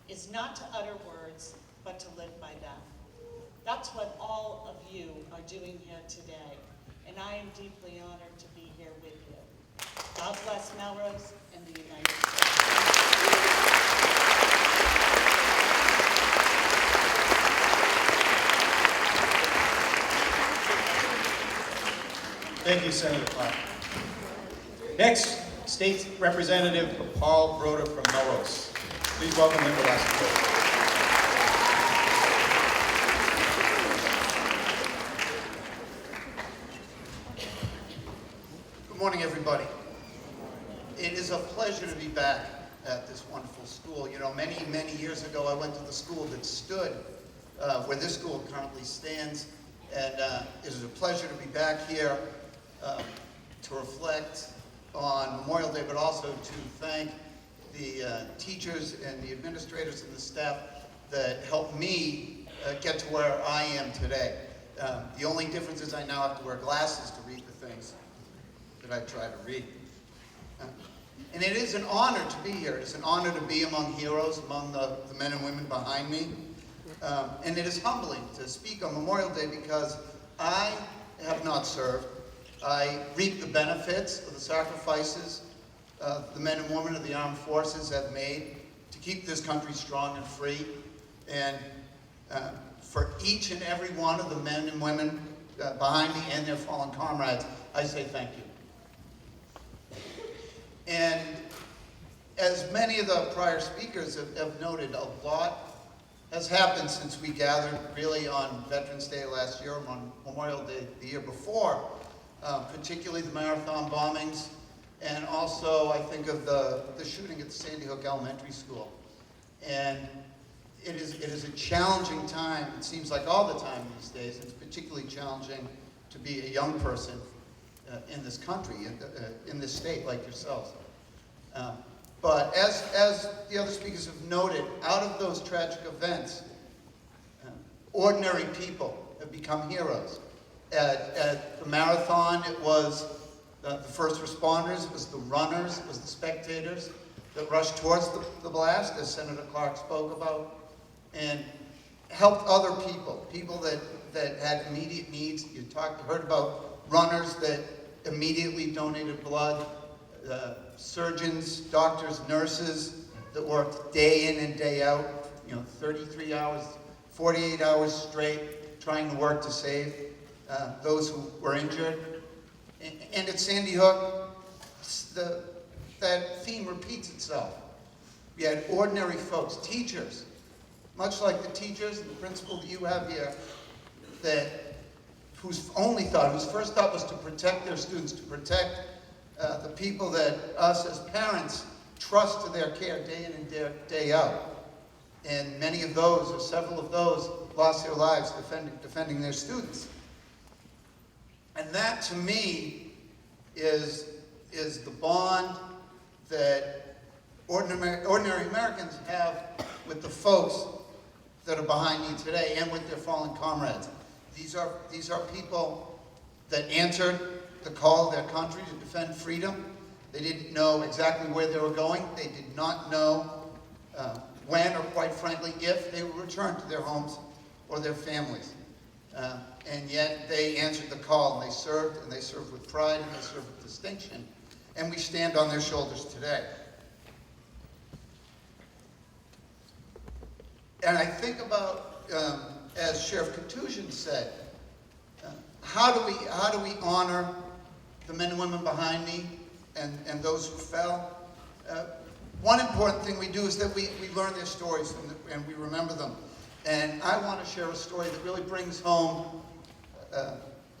is not to utter words, but to live by them. That's what all of you are doing here today, and I am deeply honored to be here with you. God bless Melrose and the United States. Thank you, Senator Clark. Next, State Representative Paul Broder from Melrose. Please welcome him to us. Good morning, everybody. It is a pleasure to be back at this wonderful school. You know, many, many years ago, I went to the school that stood where this school currently stands, and it is a pleasure to be back here to reflect on Memorial Day, but also to thank the teachers and the administrators and the staff that helped me get to where I am today. The only difference is I now have to wear glasses to read the things that I try to read. And it is an honor to be here. It is an honor to be among heroes, among the men and women behind me. And it is humbling to speak on Memorial Day because I have not served. I reap the benefits of the sacrifices the men and women of the armed forces have made to keep this country strong and free. And for each and every one of the men and women behind me and their fallen comrades, I say thank you. And as many of the prior speakers have noted, a lot has happened since we gathered really on Veterans Day last year, on Memorial Day the year before, particularly the marathon bombings, and also I think of the shooting at the Sandy Hook Elementary School. And it is a challenging time, it seems like all the time these days. It's particularly challenging to be a young person in this country, in this state like yourselves. But as the other speakers have noted, out of those tragic events, ordinary people have become heroes. At the marathon, it was the first responders, it was the runners, it was the spectators that rushed towards the blast, as Senator Clark spoke about, and helped other people, people that had immediate needs. You heard about runners that immediately donated blood, surgeons, doctors, nurses that worked day in and day out, 33 hours, 48 hours straight, trying to work to save those who were injured. And at Sandy Hook, that theme repeats itself. We had ordinary folks, teachers, much like the teachers and the principal that you have here, whose first thought was to protect their students, to protect the people that us as parents trust to their care day in and day out. And many of those, or several of those, lost their lives defending their students. And that, to me, is the bond that ordinary Americans have with the folks that are behind me today and with their fallen comrades. These are people that answered the call of their country to defend freedom. They didn't know exactly where they were going. They did not know when, or quite frankly, if they would return to their homes or their families. And yet they answered the call, and they served with pride, and they served with distinction. And we stand on their shoulders today. And I think about, as Sheriff Koutoujian said, how do we honor the men and women behind me and those who fell? One important thing we do is that we learn their stories and we remember them. And I want to share a story that really brings home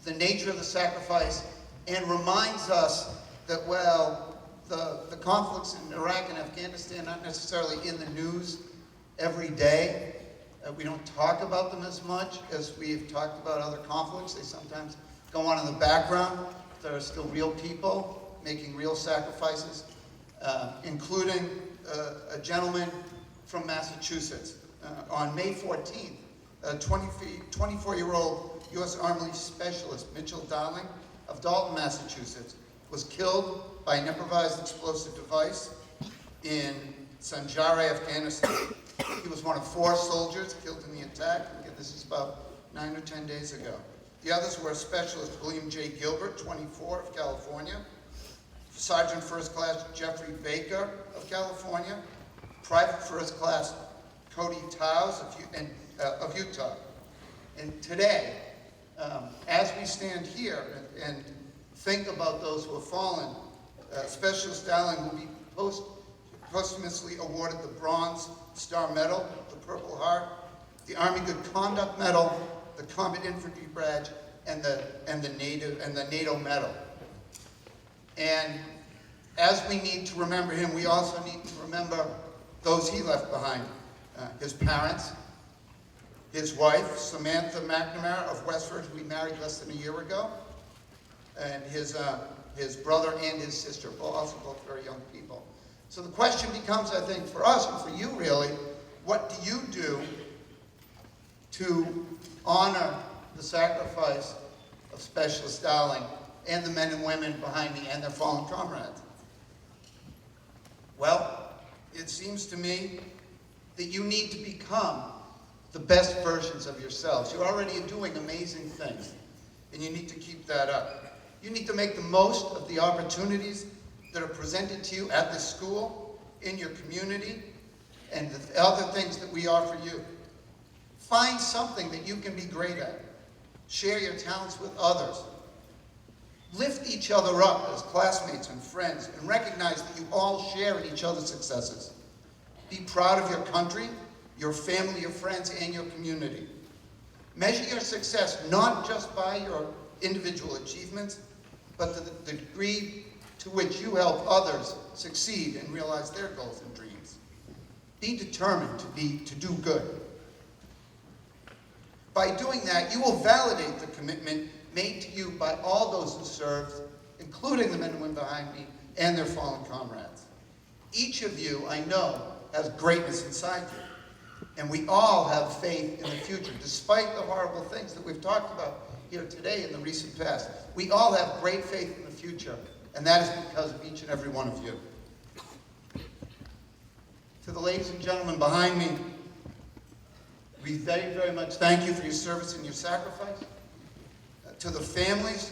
the nature of the sacrifice and reminds us that, well, the conflicts in Iraq and Afghanistan are not necessarily in the news every day. We don't talk about them as much as we've talked about other conflicts. They sometimes go on in the background. There are still real people making real sacrifices, including a gentleman from Massachusetts. On May 14th, a 24-year-old U.S. Army specialist, Mitchell Darling of Dalton, Massachusetts, was killed by an improvised explosive device in Sanjare, Afghanistan. He was one of 4 soldiers killed in the attack. Again, this is about 9 or 10 days ago. The others were Specialist William J. Gilbert, 24, of California, Sergeant First Class Jeffrey Baker of California, Private First Class Cody Tiles of Utah. And today, as we stand here and think about those who have fallen, Specialist Darling will be posthumously awarded the Bronze Star Medal, the Purple Heart, the Army Good Conduct Medal, the Combat Infantry Badge, and the NATO Medal. And as we need to remember him, we also need to remember those he left behind. His parents, his wife, Samantha McNamara of Westford, who he married less than a year ago, and his brother and his sister, also both very young people. So the question becomes, I think, for us and for you really, what do you do to honor the sacrifice of Specialist Darling and the men and women behind me and their fallen comrades? Well, it seems to me that you need to become the best versions of yourselves. You're already doing amazing things, and you need to keep that up. You need to make the most of the opportunities that are presented to you at this school, in your community, and the other things that we offer you. Find something that you can be great at. Share your talents with others. Lift each other up as classmates and friends, and recognize that you all share in each other's successes. Be proud of your country, your family, your friends, and your community. Measure your success not just by your individual achievements, but the degree to which you help others succeed and realize their goals and dreams. Be determined to do good. By doing that, you will validate the commitment made to you by all those who served, including the men and women behind me and their fallen comrades. Each of you, I know, has greatness inside you, and we all have faith in the future, despite the horrible things that we've talked about here today in the recent past. We all have great faith in the future, and that is because of each and every one of you. To the ladies and gentlemen behind me, we very, very much thank you for your service and your sacrifice. To the families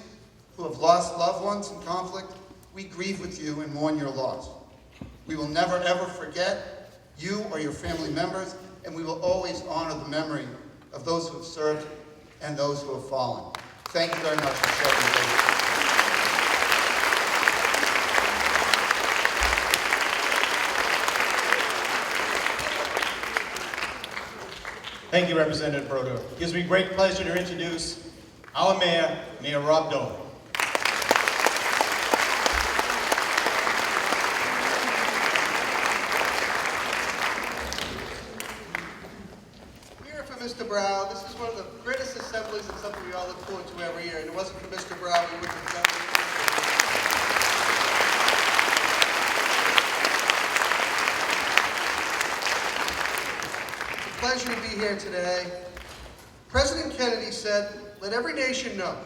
who have lost loved ones in conflict, we grieve with you and mourn your loss. We will never, ever forget you or your family members, and we will always honor the memory of those who have served and those who have fallen. Thank you very much for sharing your faith. Thank you, Representative Brodeur. It gives me great pleasure to introduce our mayor, Mayor Rob Dolan. Here for Mr. Brown. This is one of the greatest assemblies and something we all look forward to every year. And it wasn't for Mr. Brown, we wouldn't have done it. It's a pleasure to be here today. President Kennedy said, "Let every nation know,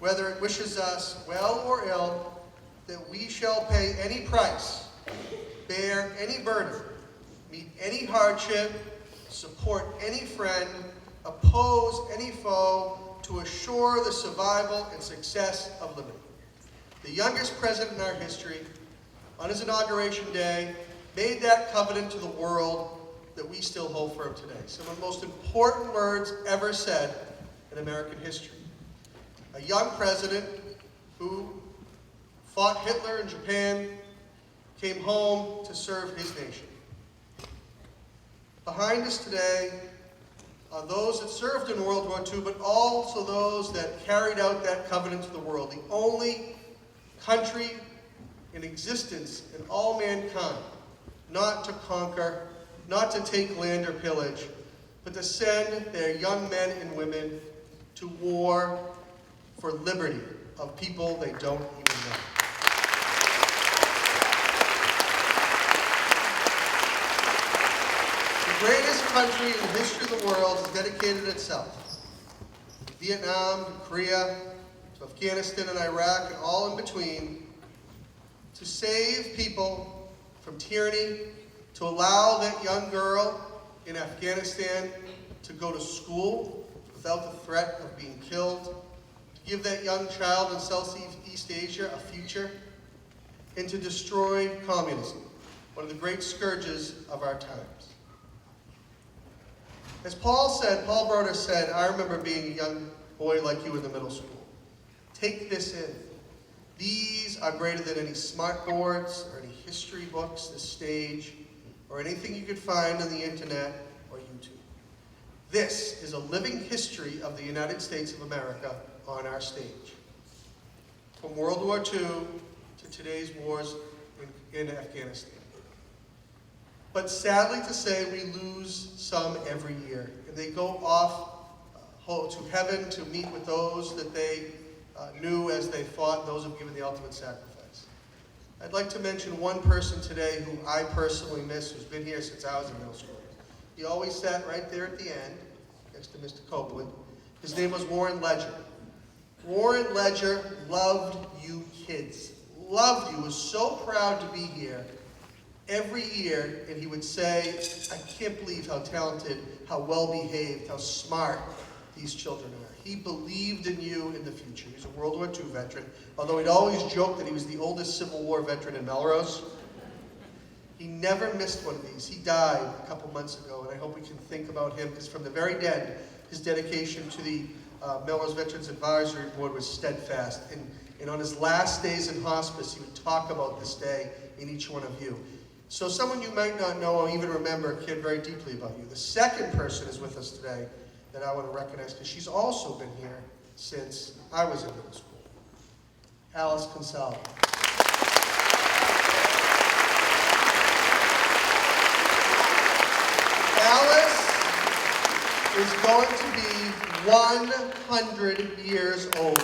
whether it wishes us well or ill, that we shall pay any price, bear any burden, meet any hardship, support any friend, oppose any foe, to assure the survival and success of liberty." The youngest president in our history, on his inauguration day, made that covenant to the world that we still hold firm today. Some of the most important words ever said in American history. A young president who fought Hitler in Japan, came home to serve his nation. Behind us today are those that served in World War II, but also those that carried out that covenant to the world. The only country in existence in all mankind not to conquer, not to take land or pillage, but to send their young men and women to war for liberty of people they don't even know. The greatest country in the history of the world has dedicated itself to Vietnam, to Korea, to Afghanistan and Iraq, and all in between, to save people from tyranny, to allow that young girl in Afghanistan to go to school without the threat of being killed, to give that young child in Southeast Asia a future, and to destroy communism, one of the great scourges of our times. As Paul Brodeur said, I remember being a young boy like you in the middle school. Take this in. These are greater than any smart boards or any history books, this stage, or anything you could find on the internet or YouTube. This is a living history of the United States of America on our stage. From World War II to today's wars in Afghanistan. But sadly to say, we lose some every year, and they go off to heaven to meet with those that they knew as they fought, those who've given the ultimate sacrifice. I'd like to mention one person today who I personally miss, who's been here since I was in middle school. He always sat right there at the end, next to Mr. Copeland. His name was Warren Ledger. Warren Ledger loved you kids, loved you, was so proud to be here, every year, and he would say, I can't believe how talented, how well-behaved, how smart these children are. He believed in you in the future. He's a World War II veteran, although he'd always joked that he was the oldest Civil War veteran in Melrose. He never missed one of these. He died a couple months ago, and I hope we can think about him, because from the very end, his dedication to the Melrose Veterans Advisory Board was steadfast. And on his last days in hospice, he would talk about this day in each one of you. So someone you might not know or even remember cared very deeply about you. The second person is with us today that I want to recognize, because she's also been here since I was in middle school. Alice Consal. Alice is going to be 100 years old.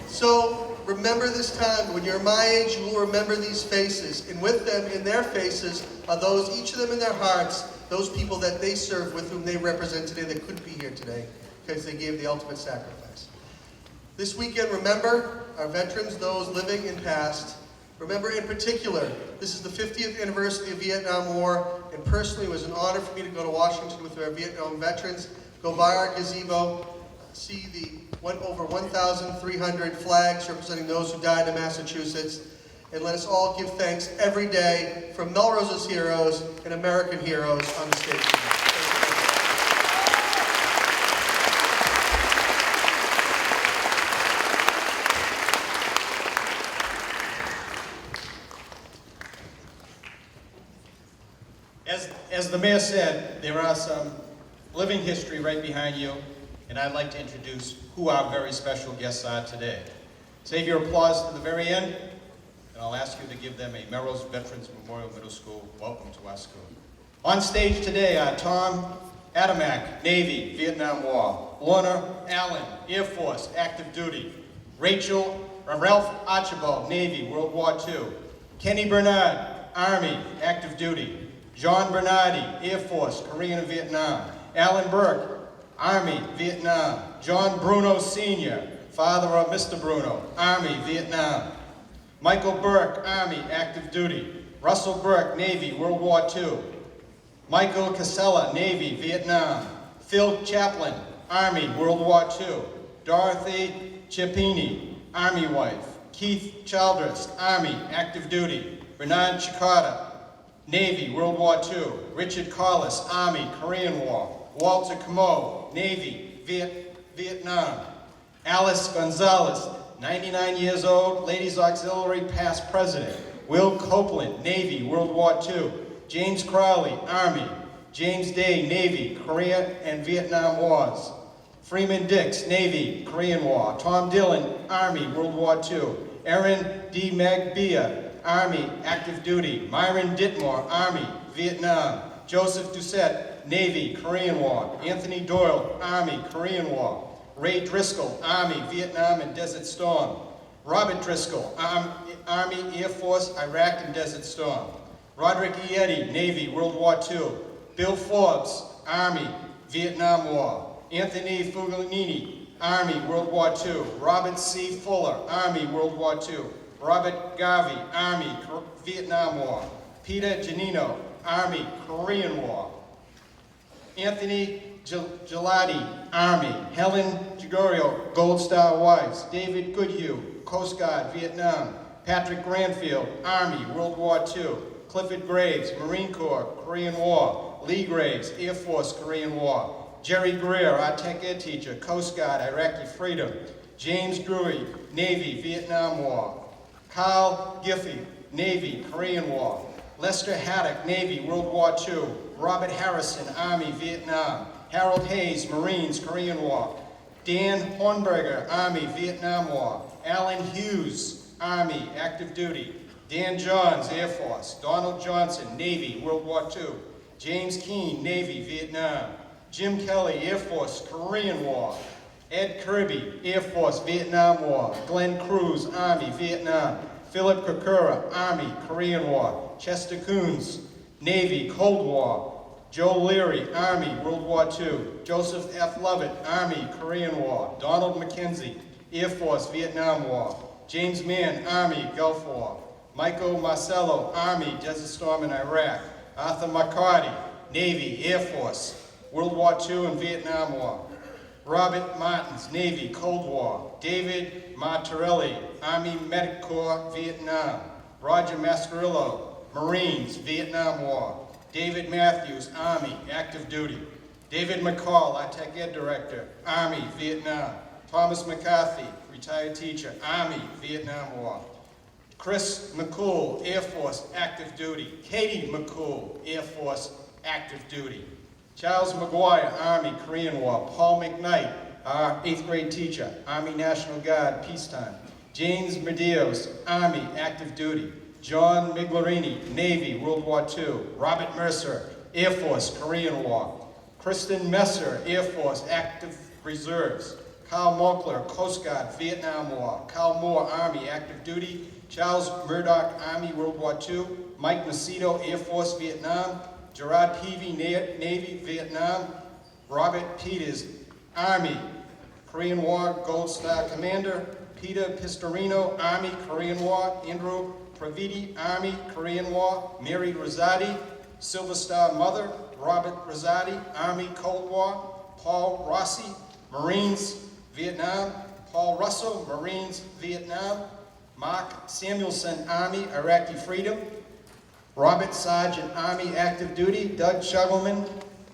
So remember this time. When you're my age, you will remember these faces. And with them, in their faces, are those, each of them in their hearts, those people that they serve, with whom they represent today, that couldn't be here today because they gave the ultimate sacrifice. This weekend, remember our veterans, those living and past. Remember in particular, this is the 50th anniversary of the Vietnam War, and personally it was an honor for me to go to Washington with our Vietnam veterans, go by our gazebo, see the over 1,300 flags representing those who died in Massachusetts, and let us all give thanks every day for Melrose's heroes and American heroes on the stage. As the mayor said, there are some living history right behind you, and I'd like to introduce who our very special guests are today. Save your applause to the very end, and I'll ask you to give them a Melrose Veterans Memorial Middle School welcome to our school. On stage today are Tom Adamak, Navy, Vietnam War; Lorna Allen, Air Force, active duty; Ralph Archibald, Navy, World War II; Kenny Bernard, Army, active duty; John Bernardi, Air Force, Korean and Vietnam; Alan Burke, Army, Vietnam; John Bruno Sr., father of Mr. Bruno, Army, Vietnam; Michael Burke, Army, active duty; Russell Burke, Navy, World War II; Michael Casella, Navy, Vietnam; Phil Chaplin, Army, World War II; Dorothy Chiappini, Army wife; Keith Childress, Army, active duty; Bernard Chikata, Navy, World War II; Richard Collis, Army, Korean War; Walter Camo, Navy, Vietnam; Alice Gonzalez, 99 years old, Ladies Auxiliary, past president; Will Copeland, Navy, World War II; James Crowley, Army; James Day, Navy, Korea and Vietnam Wars; Freeman Dix, Navy, Korean War; Tom Dillon, Army, World War II; Erin D. Magbia, Army, active duty; Myron Ditmore, Army, Vietnam; Joseph Doucette, Navy, Korean War; Anthony Doyle, Army, Korean War; Ray Driscoll, Army, Vietnam and Desert Storm; Robert Driscoll, Army, Air Force, Iraq and Desert Storm; Roderick E. Eddy, Navy, World War II; Bill Forbes, Army, Vietnam War; Anthony Fugalini, Army, World War II; Robert C. Fuller, Army, World War II; Robert Garvey, Army, Vietnam War; Peter Janino, Army, Korean War; Anthony Gelati, Army; Helen Gigorio, Gold Star Wives; David Goodhue, Coast Guard, Vietnam; Patrick Granfield, Army, World War II; Clifford Graves, Marine Corps, Korean War; Lee Graves, Air Force, Korean War; Jerry Greer, our tech ed teacher, Coast Guard, Iraqi Freedom; James Gruey, Navy, Vietnam War; Carl Giffey, Navy, Korean War; Lester Haddock, Navy, World War II; Robert Harrison, Army, Vietnam; Harold Hayes, Marines, Korean War; Dan Hornberger, Army, Vietnam War. Alan Hughes, Army, active duty. Dan Johns, Air Force. Donald Johnson, Navy, World War II. James Keane, Navy, Vietnam. Jim Kelly, Air Force, Korean War. Ed Kirby, Air Force, Vietnam War. Glenn Cruz, Army, Vietnam. Philip Kokura, Army, Korean War. Chester Coons, Navy, Cold War. Joe Leary, Army, World War II. Joseph F. Lovett, Army, Korean War. Donald McKenzie, Air Force, Vietnam War. James Mann, Army, Gulf War. Michael Marcello, Army, Desert Storm in Iraq. Arthur McCarty, Navy, Air Force, World War II and Vietnam War. Robert Martins, Navy, Cold War. David Martorelli, Army Medic Corps, Vietnam. Roger Mascarillo, Marines, Vietnam War. David Matthews, Army, active duty. David McCall, our Tech Ed Director, Army, Vietnam. Thomas McCarthy, retired teacher, Army, Vietnam War. Chris McCool, Air Force, active duty. Katie McCool, Air Force, active duty. Charles McGuire, Army, Korean War. Paul McKnight, our 8th grade teacher, Army National Guard, peacetime. James Medeiros, Army, active duty. John Miglerini, Navy, World War II. Robert Mercer, Air Force, Korean War. Kristen Messer, Air Force, active reserves. Carl Mockler, Coast Guard, Vietnam War. Carl Moore, Army, active duty. Charles Murdoch, Army, World War II. Mike Macedo, Air Force, Vietnam. Gerard Peavy, Navy, Vietnam. Robert Peters, Army, Korean War, Gold Star Commander. Peter Pistorino, Army, Korean War. Andrew Praviti, Army, Korean War. Mary Rosati, Silver Star Mother. Robert Rosati, Army, Cold War. Paul Rossi, Marines, Vietnam. Paul Russell, Marines, Vietnam. Mark Samuelson, Army, Iraqi Freedom. Robert Sargent, Army, active duty. Doug Shuggleman,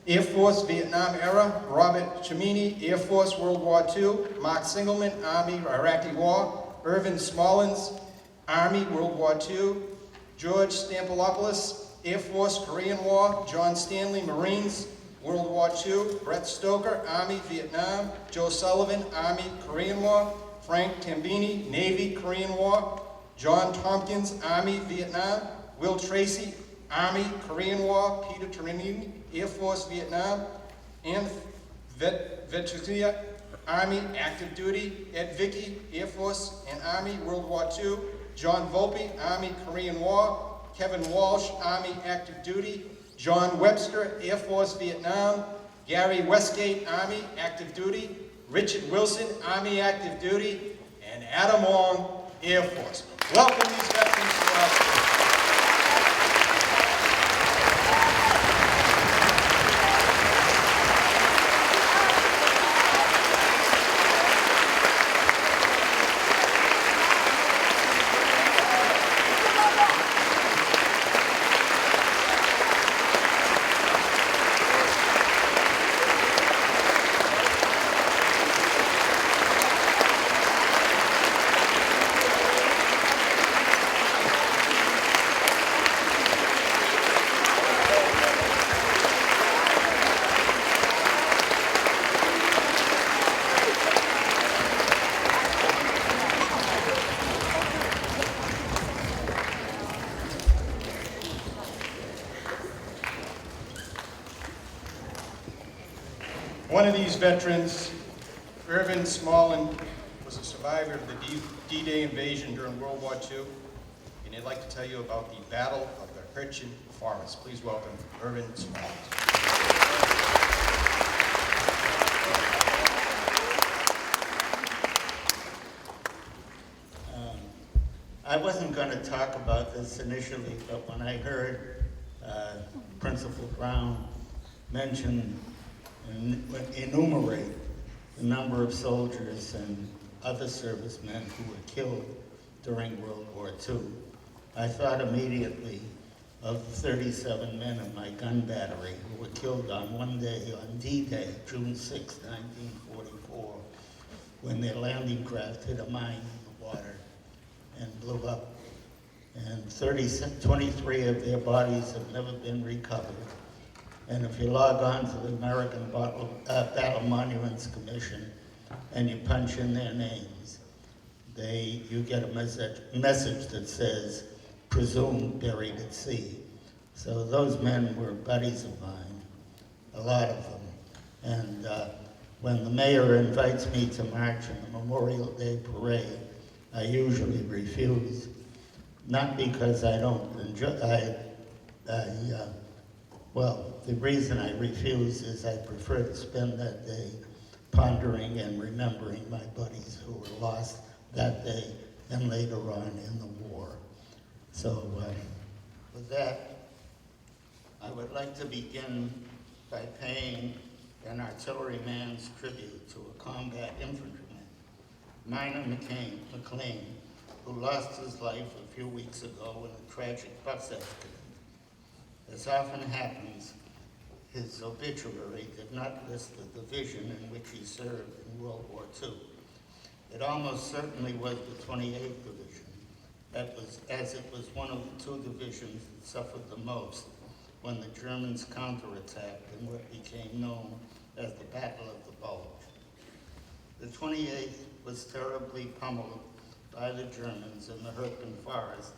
Air Force, Vietnam era. Robert Chimini, Air Force, World War II. Mark Singelman, Army, Iraqi War. Irvin Smallins, Army, World War II. George Stampolopoulos, Air Force, Korean War. John Stanley, Marines, World War II. Brett Stoker, Army, Vietnam. Joe Sullivan, Army, Korean War. Frank Tambini, Navy, Korean War. John Tompkins, Army, Vietnam. Will Tracy, Army, Korean War. Peter Trinini, Air Force, Vietnam. Ann Vetrutia, Army, active duty. Ed Vicky, Air Force and Army, World War II. John Volpe, Army, Korean War. Kevin Walsh, Army, active duty. John Webster, Air Force, Vietnam. Gary Westgate, Army, active duty. Richard Wilson, Army, active duty. And Adam Long, Air Force. Welcome these veterans to our school. One of these veterans, Irvin Smallin, was a survivor of the D-Day invasion during World War II, and I'd like to tell you about the Battle of the Hurtgen Forest. Please welcome Irvin Smallin. I wasn't going to talk about this initially, but when I heard Principal Brown mention and enumerate the number of soldiers and other servicemen who were killed during World War II, I thought immediately of the 37 men in my gun battery who were killed on one day, on D-Day, June 6, 1944, when their landing craft hit a mine in the water and blew up. And 23 of their bodies have never been recovered. And if you log on to the American Battle Monuments Commission, and you punch in their names, you get a message that says, presumed buried at sea. So those men were buddies of mine, a lot of them. And when the mayor invites me to march in the Memorial Day parade, I usually refuse. Not because I don't enjoy, well, the reason I refuse is I prefer to spend that day pondering and remembering my buddies who were lost that day and later on in the war. So with that, I would like to begin by paying an artilleryman's tribute to a combat infantryman, Minor McLean, who lost his life a few weeks ago in a tragic bus accident. As often happens, his obituary did not list the division in which he served in World War II. It almost certainly was the 28th Division, as it was one of the two divisions that suffered the most when the Germans counterattacked in what became known as the Battle of the Bulge. The 28th was terribly pummeled by the Germans in the Hürtgen Forest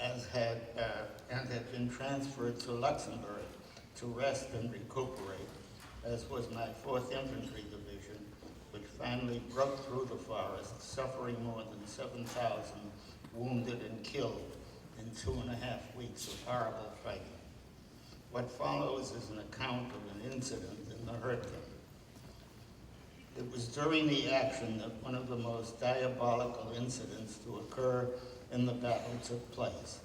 and had been transferred to Luxembourg to rest and recuperate, as was my 4th Infantry Division, which finally broke through the forest, suffering more than 7,000 wounded and killed in 2.5 weeks of horrible fighting. What follows is an account of an incident in the Hürtgen. It was during the action that one of the most diabolical incidents to occur in the battle took place.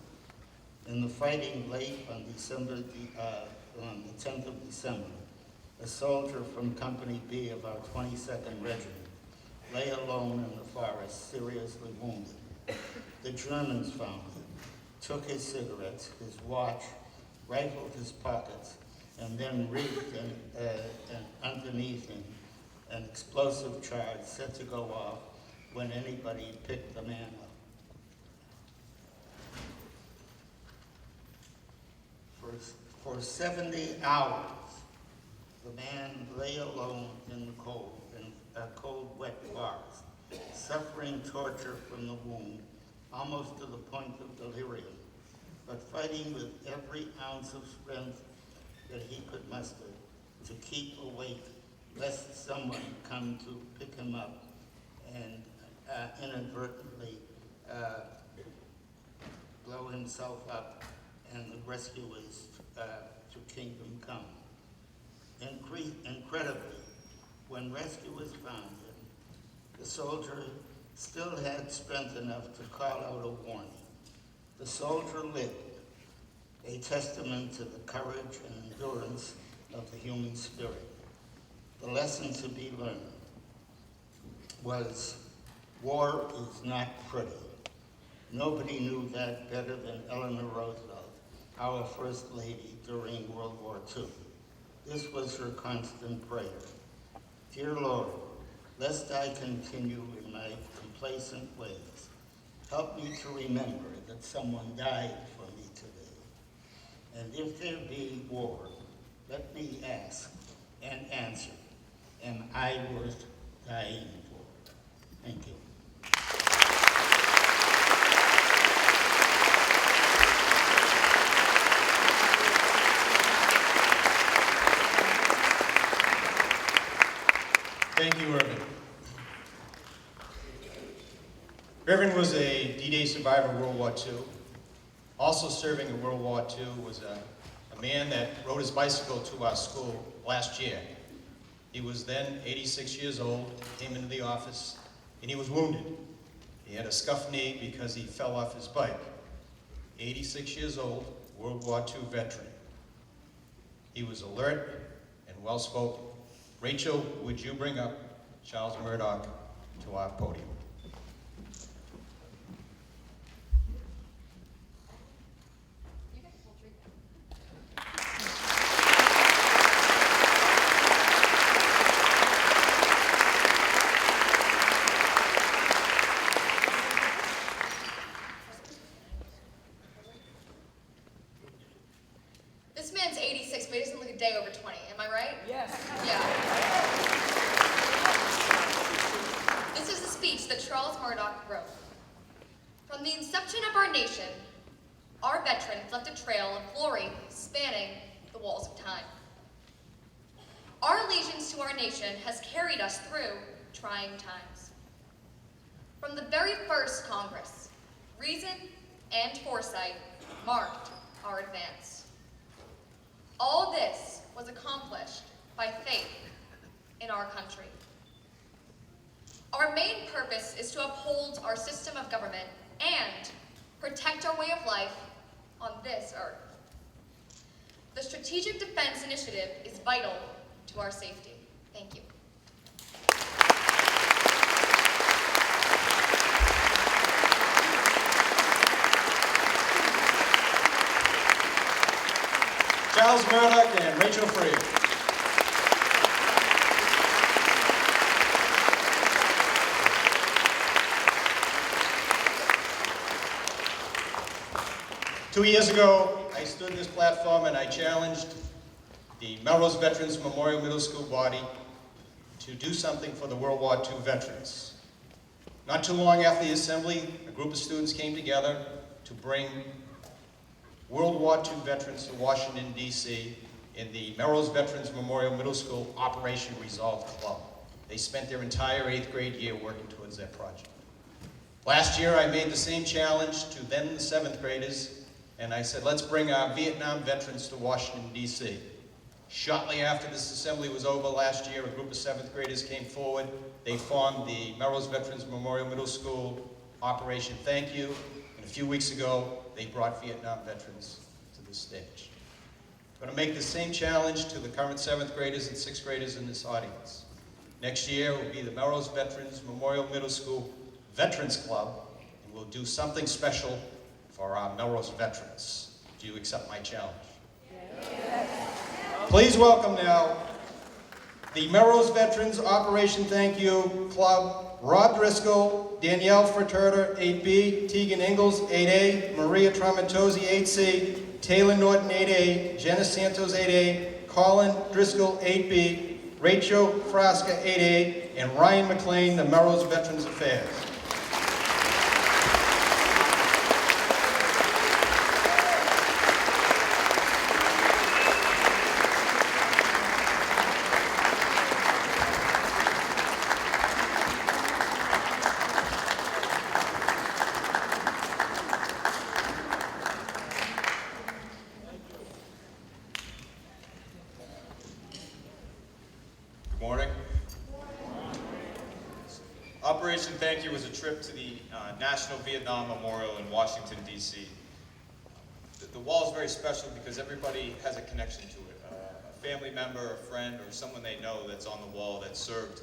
In the fighting late on on the 10th of December, a soldier from Company B of our 22nd Regiment lay alone in the forest, seriously wounded. The Germans found him, took his cigarettes, his watch, rifled his pockets, and then rigged underneath him an explosive charge set to go off when anybody picked the man up. For 70 hours, the man lay alone in the cold, in a cold, wet forest, suffering torture from the wound, almost to the point of delirium, but fighting with every ounce of strength that he could muster to keep awake, lest someone come to pick him up and inadvertently blow himself up and the rescuers to kingdom come. Incredibly, when rescuers found him, the soldier still had strength enough to call out a warning. The soldier lived, a testament to the courage and endurance of the human spirit. The lesson to be learned was, war is not pretty. Nobody knew that better than Eleanor Roosevelt, our First Lady during World War II. This was her constant prayer. Dear Lord, lest I continue in my complacent ways, help me to remember that someone died for me today. And if there be war, let me ask and answer, am I worth dying for? Thank you. Thank you, Irvin. Irvin was a D-Day survivor of World War II. Also serving in World War II was a man that rode his bicycle to our school last year. He was then 86 years old, came into the office, and he was wounded. He had a scuffed knee because he fell off his bike. 86 years old, World War II veteran. He was alert and well-spoken. Rachel, would you bring up Charles Murdoch to our podium? This man's 86, but he doesn't look a day over 20. Am I right? Yes. Yeah. This is a speech that Charles Murdoch wrote. From the inception of our nation, our veterans left a trail of glory spanning the walls of time. Our allegiance to our nation has carried us through trying times. From the very first Congress, reason and foresight marked our advance. All this was accomplished by faith in our country. Our main purpose is to uphold our system of government and protect our way of life on this earth. The Strategic Defense Initiative is vital to our safety. Thank you. Charles Murdoch and Rachel Freed. Two years ago, I stood in this platform and I challenged the Melrose Veterans Memorial Middle School body to do something for the World War II veterans. Not too long after the assembly, a group of students came together to bring World War II veterans to Washington, D.C. in the Melrose Veterans Memorial Middle School Operation Resolve Club. They spent their entire 8th grade year working towards that project. Last year, I made the same challenge to then the 7th graders, and I said, let's bring our Vietnam veterans to Washington, D.C. Shortly after this assembly was over last year, a group of 7th graders came forward. They formed the Melrose Veterans Memorial Middle School Operation Thank You, and a few weeks ago, they brought Vietnam veterans to this stage. I'm going to make the same challenge to the current 7th graders and 6th graders in this audience. Next year will be the Melrose Veterans Memorial Middle School Veterans Club, and we'll do something special for our Melrose veterans. Do you accept my challenge? Yes. Please welcome now the Melrose Veterans Operation Thank You Club, Rob Driscoll, Danielle Fraterta, 8B, Tegan Ingalls, 8A, Maria Tramontosi, 8C, Taylor Norton, 8A, Jenna Santos, 8A, Colin Driscoll, 8B, Rachel Frasca, 8A, and Ryan McLean, the Melrose Veterans Affairs. Operation Thank You was a trip to the National Vietnam Memorial in Washington, D.C. The wall is very special because everybody has a connection to it. A family member, a friend, or someone they know that's on the wall that served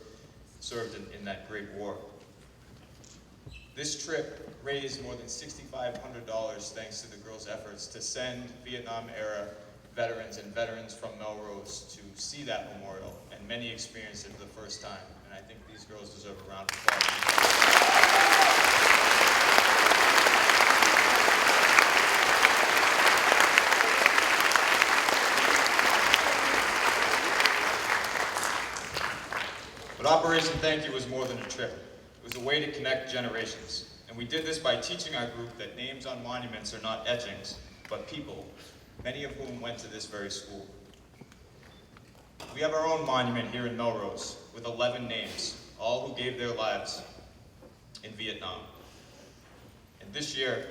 in that great war. This trip raised more than $6,500 thanks to the girls' efforts to send Vietnam-era veterans and veterans from Melrose to see that memorial, and many experienced it for the first time. And I think these girls deserve a round of applause. But Operation Thank You was more than a trip. It was a way to connect generations. And we did this by teaching our group that names on monuments are not etchings, but people, many of whom went to this very school. We have our own monument here in Melrose with 11 names, all who gave their lives in Vietnam. And this year,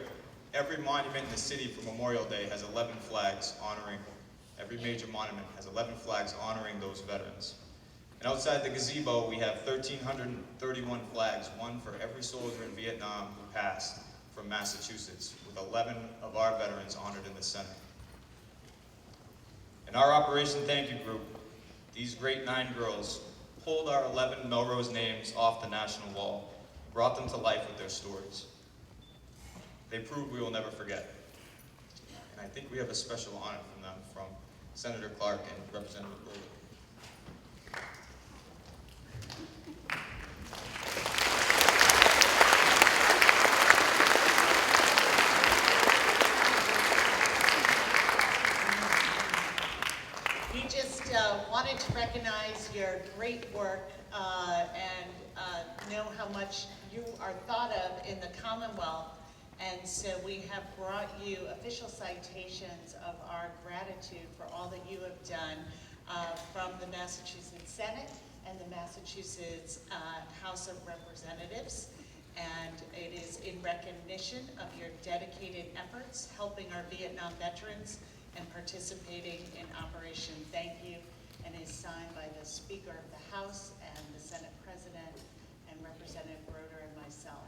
every monument in the city for Memorial Day has 11 flags honoring, every major monument has 11 flags honoring those veterans. And outside the gazebo, we have 1,331 flags, one for every soldier in Vietnam who passed from Massachusetts, with 11 of our veterans honored in the center. In our Operation Thank You group, these great 9 girls pulled our 11 Melrose names off the national wall, brought them to life with their stories. They proved we will never forget. And I think we have a special honor from them, from Senator Clark and Representative Crovo. We just wanted to recognize your great work and know how much you are thought of in the Commonwealth. And so we have brought you official citations of our gratitude for all that you have done from the Massachusetts Senate and the Massachusetts House of Representatives. And it is in recognition of your dedicated efforts helping our Vietnam veterans and participating in Operation Thank You, and is signed by the Speaker of the House and the Senate President and Representative Broder and myself.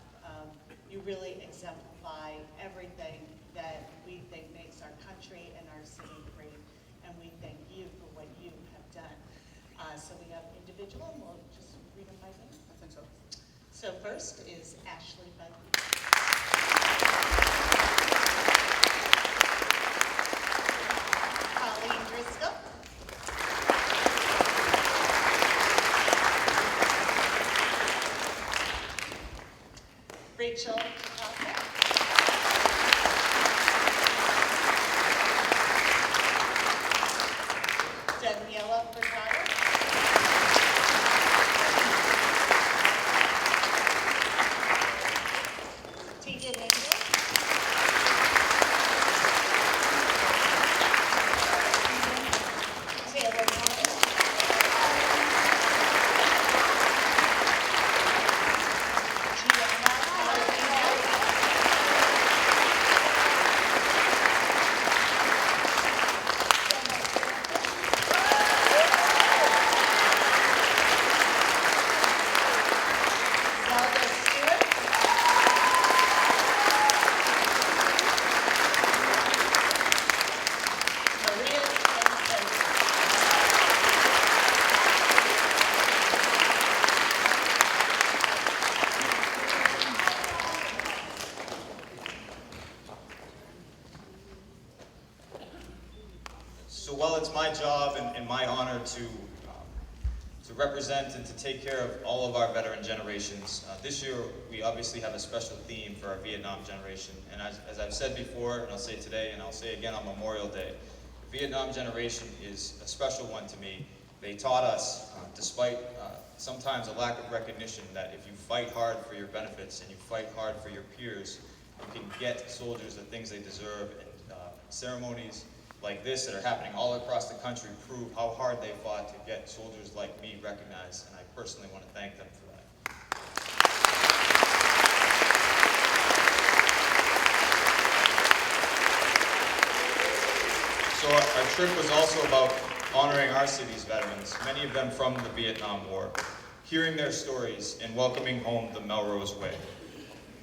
You really exemplify everything that we think makes our country and our city great, and we thank you for what you have done. So we have individual, and we'll just read them by name. I think so. So first is Ashley Buggy. Colleen Driscoll. Rachel Takasa. Daniela Furtado. Tegan Angel. Taylor Norman. Gianna Martinez. Zelda Stewart. Maria Spencer. So while it's my job and my honor to represent and to take care of all of our veteran generations, this year we obviously have a special theme for our Vietnam generation. And as I've said before, and I'll say today, and I'll say again on Memorial Day, the Vietnam generation is a special one to me. They taught us, despite sometimes a lack of recognition, that if you fight hard for your benefits and you fight hard for your peers, you can get soldiers the things they deserve. And ceremonies like this that are happening all across the country prove how hard they fought to get soldiers like me recognized, and I personally want to thank them for that. So our trip was also about honoring our city's veterans, many of them from the Vietnam War, hearing their stories and welcoming home the Melrose Way.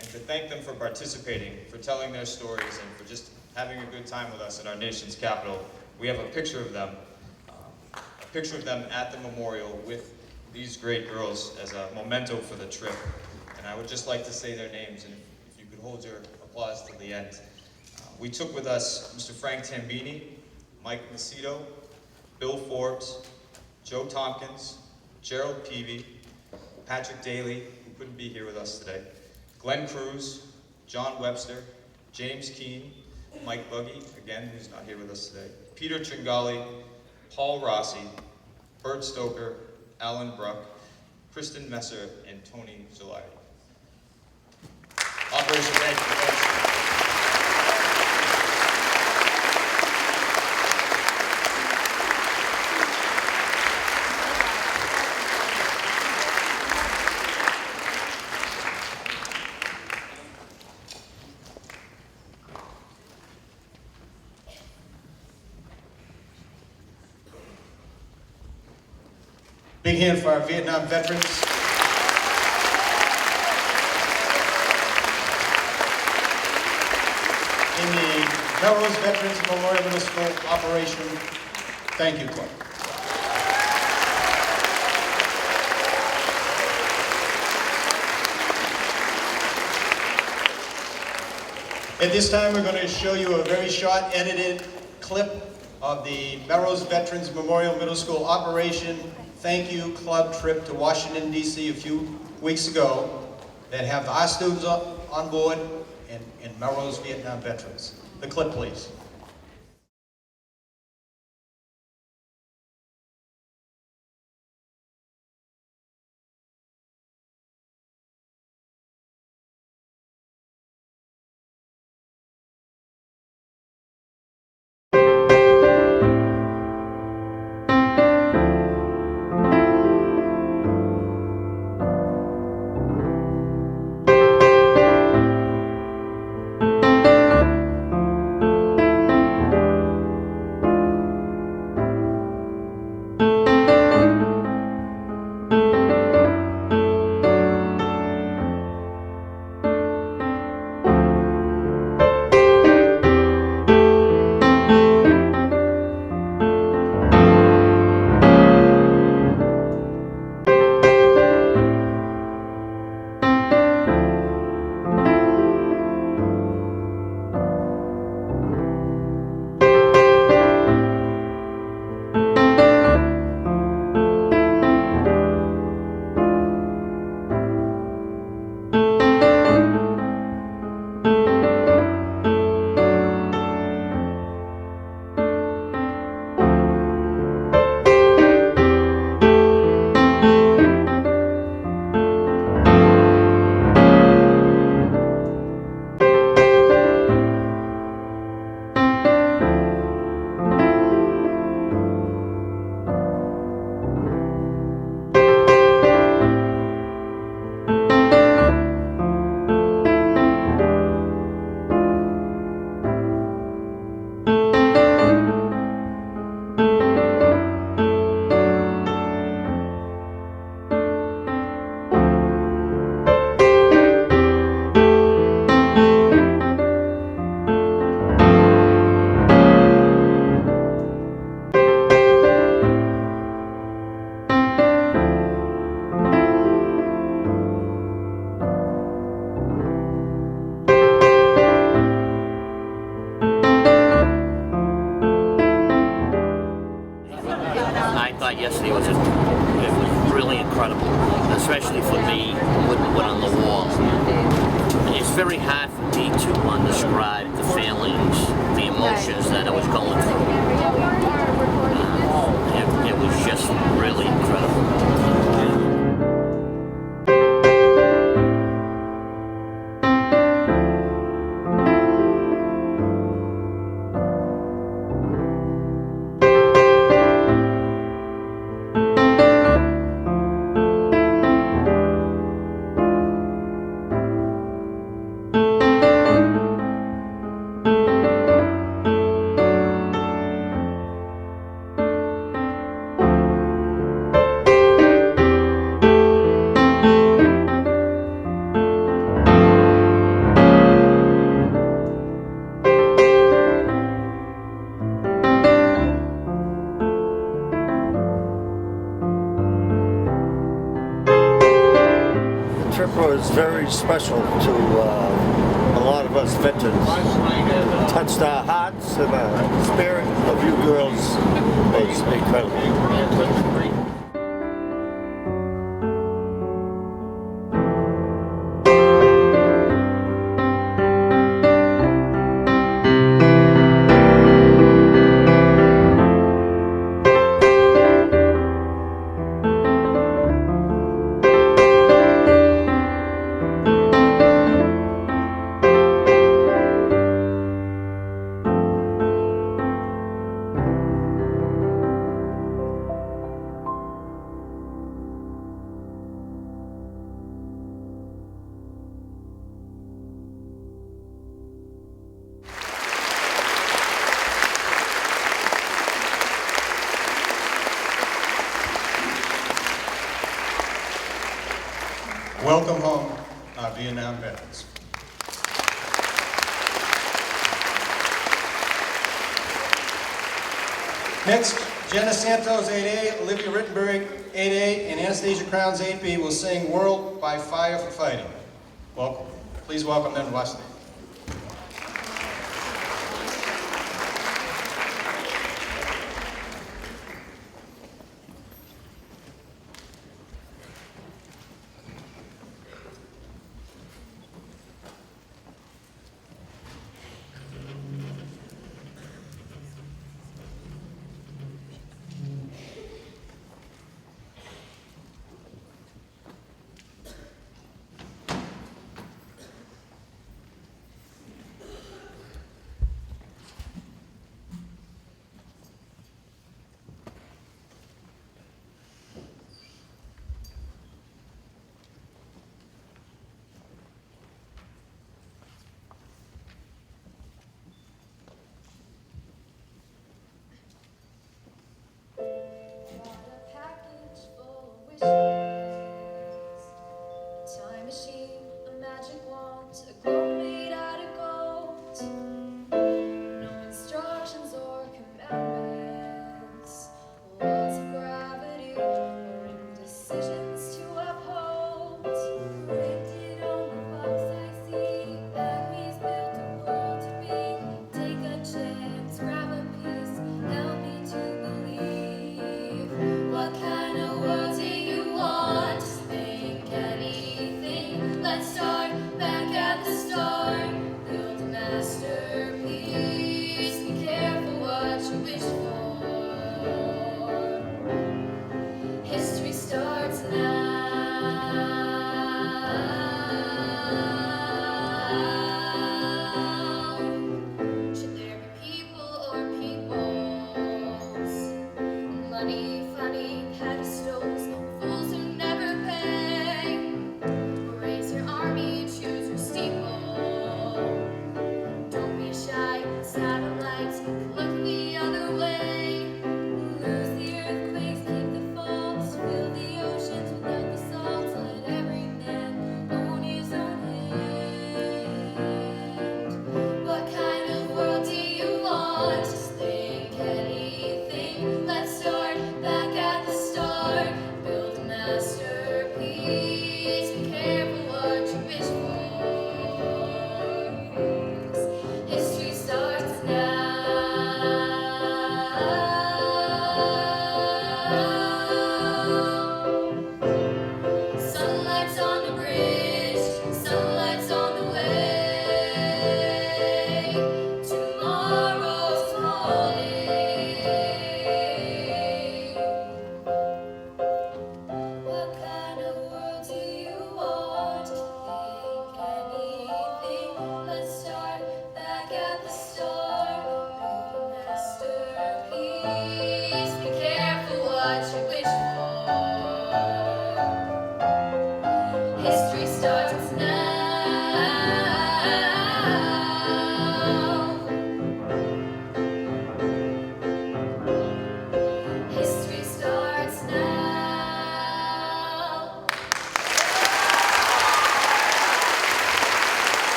And to thank them for participating, for telling their stories, and for just having a good time with us in our nation's capital. We have a picture of them at the memorial with these great girls as a memento for the trip. And I would just like to say their names, and if you could hold your applause till the end. We took with us Mr. Frank Tambini, Mike Macedo, Bill Forbes, Joe Tompkins, Gerald Peavy, Patrick Daly, who couldn't be here with us today, Glenn Cruz, John Webster, James Keene, Mike Buggy, again, who's not here with us today, Peter Tringali, Paul Rossi, Bert Stoker, Alan Bruck, Kristen Messer, and Tony Zelati. Operation Thank You, folks. Big hand for our Vietnam veterans. In the Melrose Veterans Memorial Middle School Operation Thank You Club. At this time, we're going to show you a very short edited clip of the Melrose Veterans Memorial Middle School Operation Thank You Club trip to Washington, D.C. a few weeks ago that have our students on board and Melrose Vietnam veterans. The clip, please. thought yesterday was it was really incredible, especially for me with on the wall. It's very hard for me to describe the feelings, the emotions that I was going through. It was just really incredible. Was very special to a lot of us veterans. It touched our hearts and our spirit of you girls. It's incredible. Welcome home, our Vietnam veterans. Next, Jenna Santos, 8A, Olivia Rittenberg, 8A, and Anastasia Crowns, 8B, will sing World by Fire for Fighting. Welcome. Please welcome them to our stage.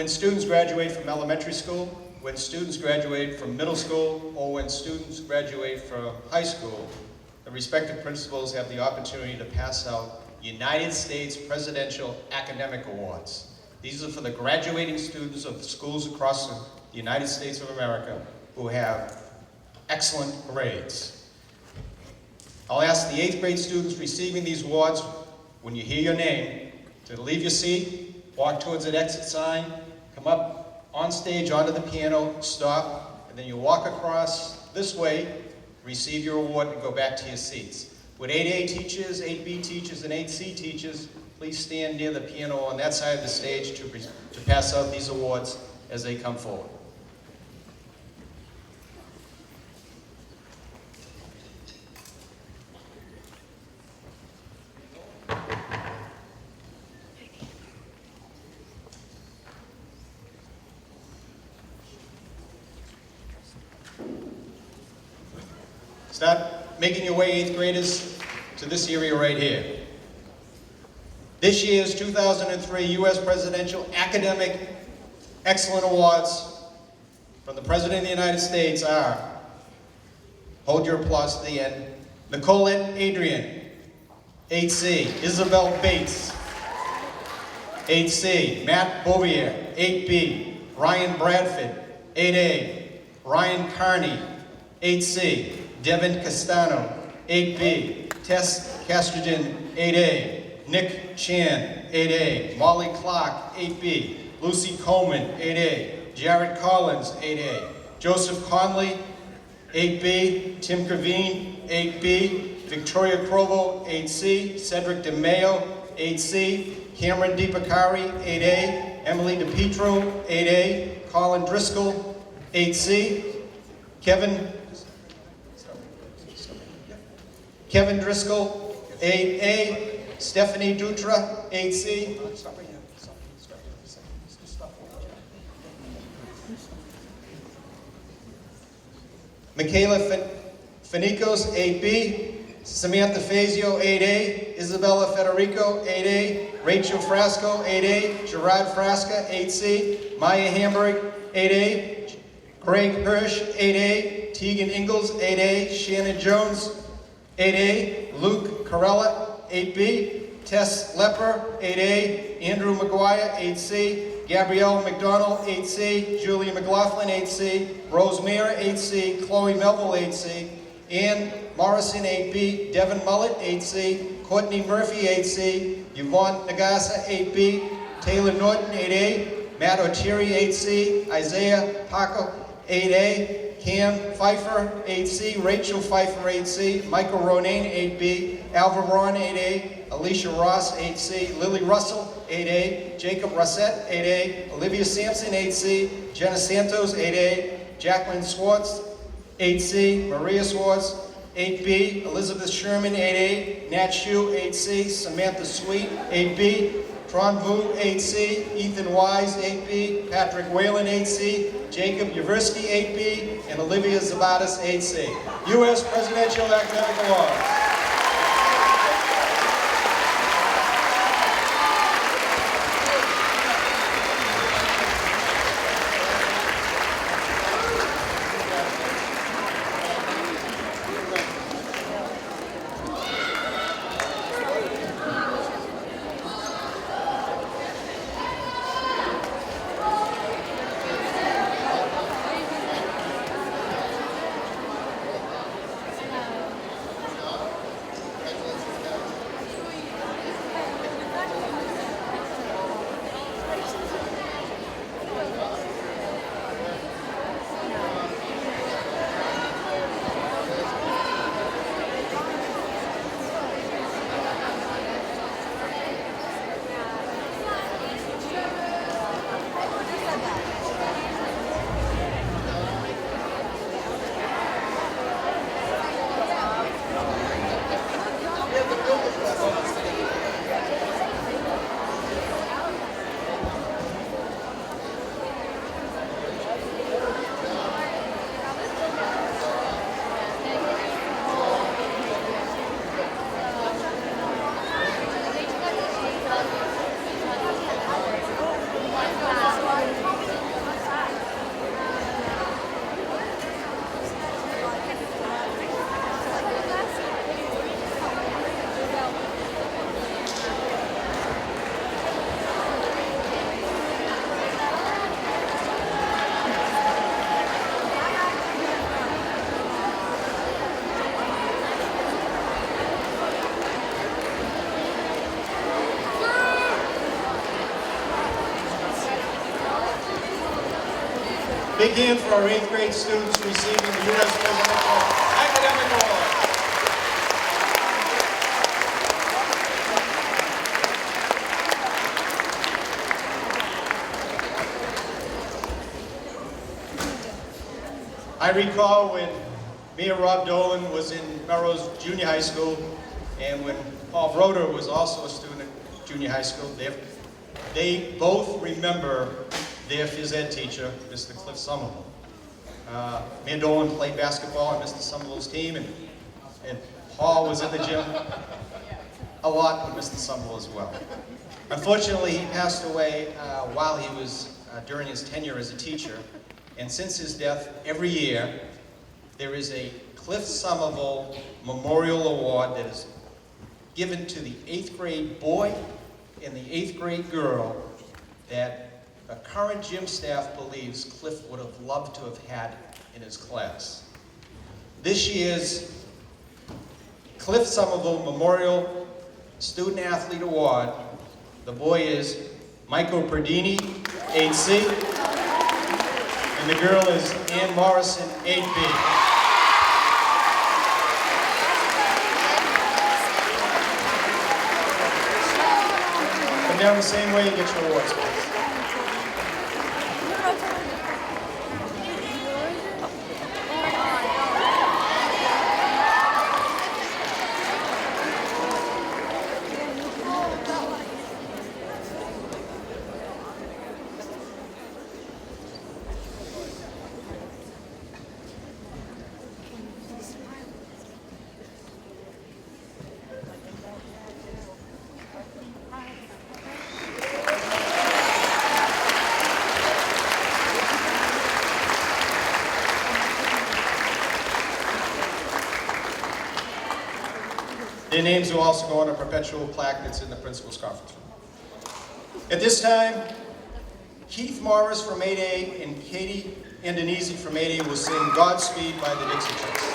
When students graduate from elementary school, when students graduate from middle school, or when students graduate from high school, the respective principals have the opportunity to pass out United States Presidential Academic Awards. These are for the graduating students of the schools across the United States of America who have excellent grades. I'll ask the 8th grade students receiving these awards, when you hear your name, to leave your seat, walk towards an exit sign, come up on stage onto the piano, stop, and then you walk across this way, receive your award, and go back to your seats. Would 8A teachers, 8B teachers, and 8C teachers please stand near the piano on that side of the stage to pass out these awards as they come forward. Start making your way, 8th graders, to this area right here. This year's 2003 U.S. Presidential Academic Excellent Awards from the President of the United States are, hold your applause to the end, Nicolette Adrian, 8C, Isabel Bates, 8C, Matt Bouvier, 8B, Ryan Bradford, 8A, Ryan Carney, 8C, Devin Castano, 8B, Tess Castrogen, 8A, Nick Chan, 8A, Molly Clark, 8B, Lucy Coleman, 8A, Jared Collins, 8A, Joseph Conley, 8B, Tim Cravine, 8B, Victoria Crovo, 8C, Cedric DeMayo, 8C, Cameron DiPicari, 8A, Emily DePietro, 8A, Colin Driscoll, 8C, Kevin Driscoll, 8A, Stephanie Dutra, 8C, Michaela Finicos, 8B, Samantha Fazio, 8A, Isabella Federico, 8A, Rachel Frasco, 8A, Gerard Frasca, 8C, Maya Hamburg, 8A, Craig Hirsch, 8A, Tegan Ingalls, 8A, Shannon Jones, 8A, Luke Corella, 8B, Tess Lepper, 8A, Andrew McGuire, 8C, Gabrielle McDonald, 8C, Julia McLaughlin, 8C, Rose Mayer, 8C, Chloe Melville, 8C, Ann Morrison, 8B, Devin Mullett, 8C, Courtney Murphy, 8C, Yvonne Nagasa, 8B, Taylor Norton, 8A, Matt O'Teary, 8C, Isaiah Paco, 8A, Cam Pfeiffer, 8C, Rachel Pfeiffer, 8C, Michael Ronayne, 8B, Alva Ron, 8A, Alicia Ross, 8C, Lily Russell, 8A, Jacob Rossett, 8A, Olivia Sampson, 8C, Jenna Santos, 8A, Jacqueline Swartz, 8C, Maria Swartz, 8B, Elizabeth Sherman, 8A, Nat Shue, 8C, Samantha Sweet, 8B, Tron Vu, 8C, Ethan Wise, 8B, Patrick Whalen, 8C, Jacob Yaversky, 8B, and Olivia Zabatas, 8C. U.S. Presidential Academic Awards. Big hand for our 8th grade students receiving the U.S. Presidential Academic Award. I recall when me and Rob Dolan was in Melrose Junior High School, and when Paul Broder was also a student at junior high school, they both remember their phys ed teacher, Mr. Cliff Somerville. Me and Dolan played basketball on Mr. Somerville's team, and Paul was in the gym a lot with Mr. Somerville as well. Unfortunately, he passed away while he was during his tenure as a teacher, and since his death, every year, there is a Cliff Somerville Memorial Award that is given to the 8th grade boy and the 8th grade girl that the current gym staff believes Cliff would have loved to have had in his class. This year's Cliff Somerville Memorial Student Athlete Award, the boy is Michael Perdini, 8C, and the girl is Ann Morrison, 8B. Come down the same way and get your awards, please. Their names will also go on a perpetual plaque that's in the principal's conference room. At this time, Keith Morris from 8A and Katie Andanese from 8A will sing Godspeed by the Dixie Chicks.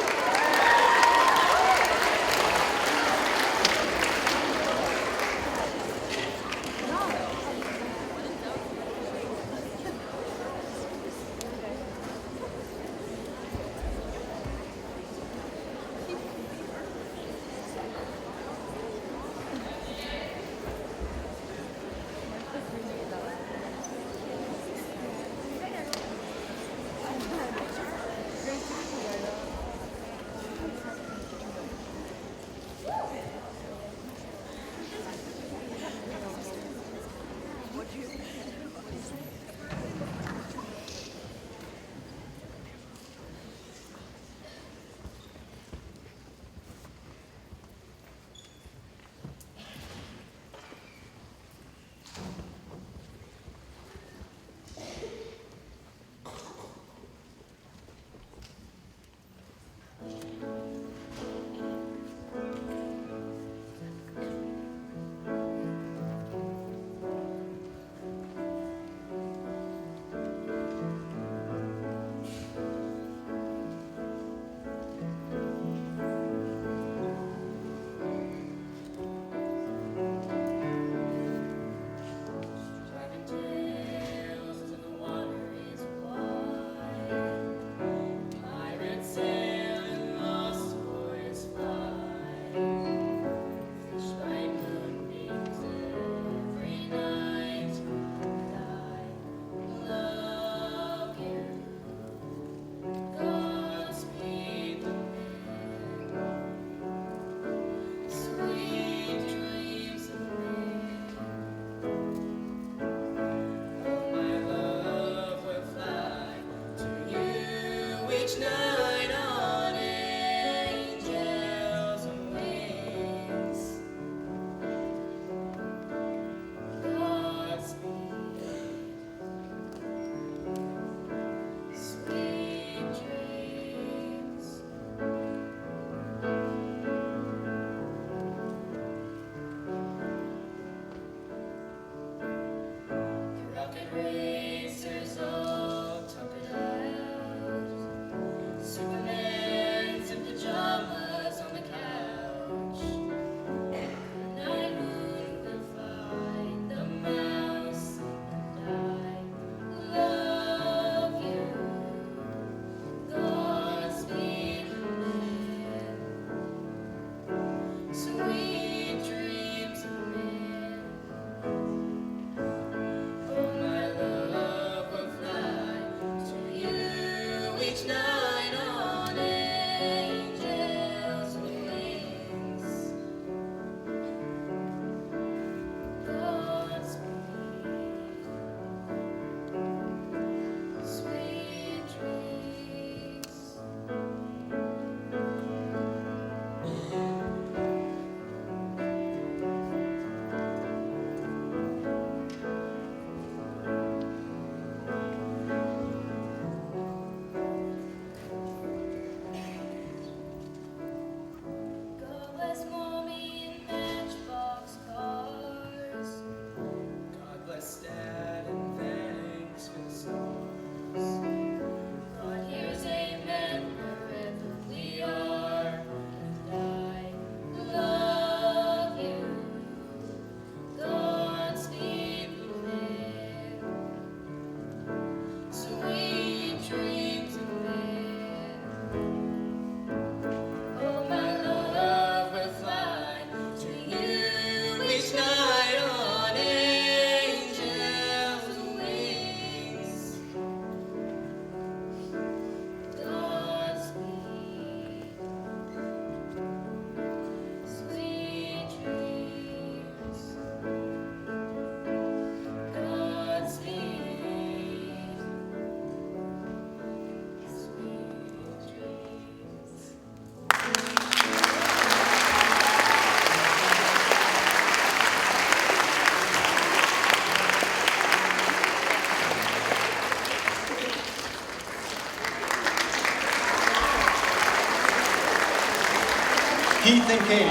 Keith and Katie.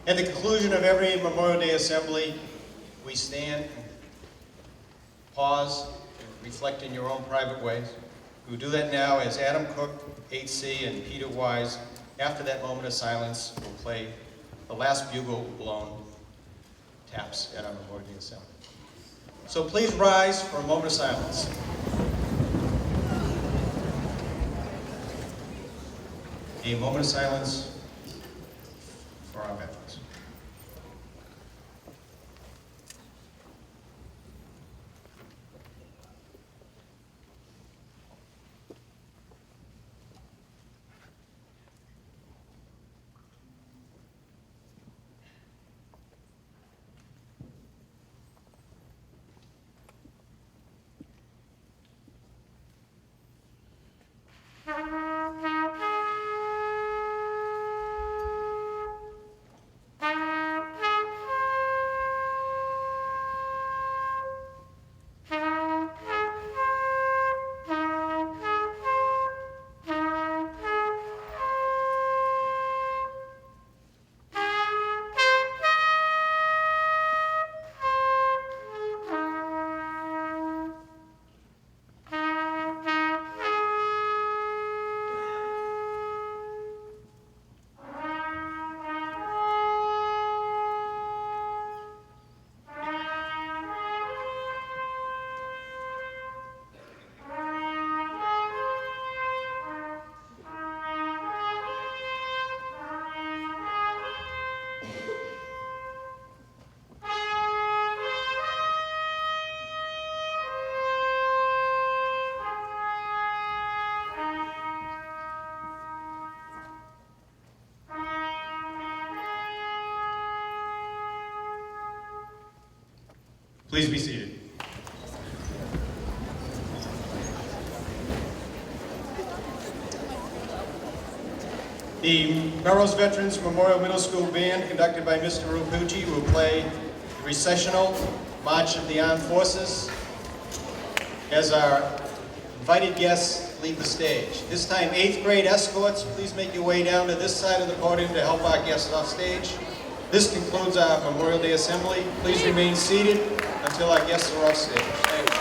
At the conclusion of every Memorial Day assembly, we stand, pause, and reflect in your own private ways. We will do that now as Adam Cook, 8C, and Peter Wise, after that moment of silence, will play the last bugle blown taps at our Memorial Day assembly. So please rise for a moment of silence. A moment of silence for our veterans. Please be seated. The Melrose Veterans Memorial Middle School Band, conducted by Mr. Koutoujian, will play the recessional March of the Armed Forces as our invited guests leave the stage. This time, 8th grade escorts, please make your way down to this side of the podium to help our guests off stage. This concludes our Memorial Day Assembly. Please remain seated until our guests are off stage. Thank you.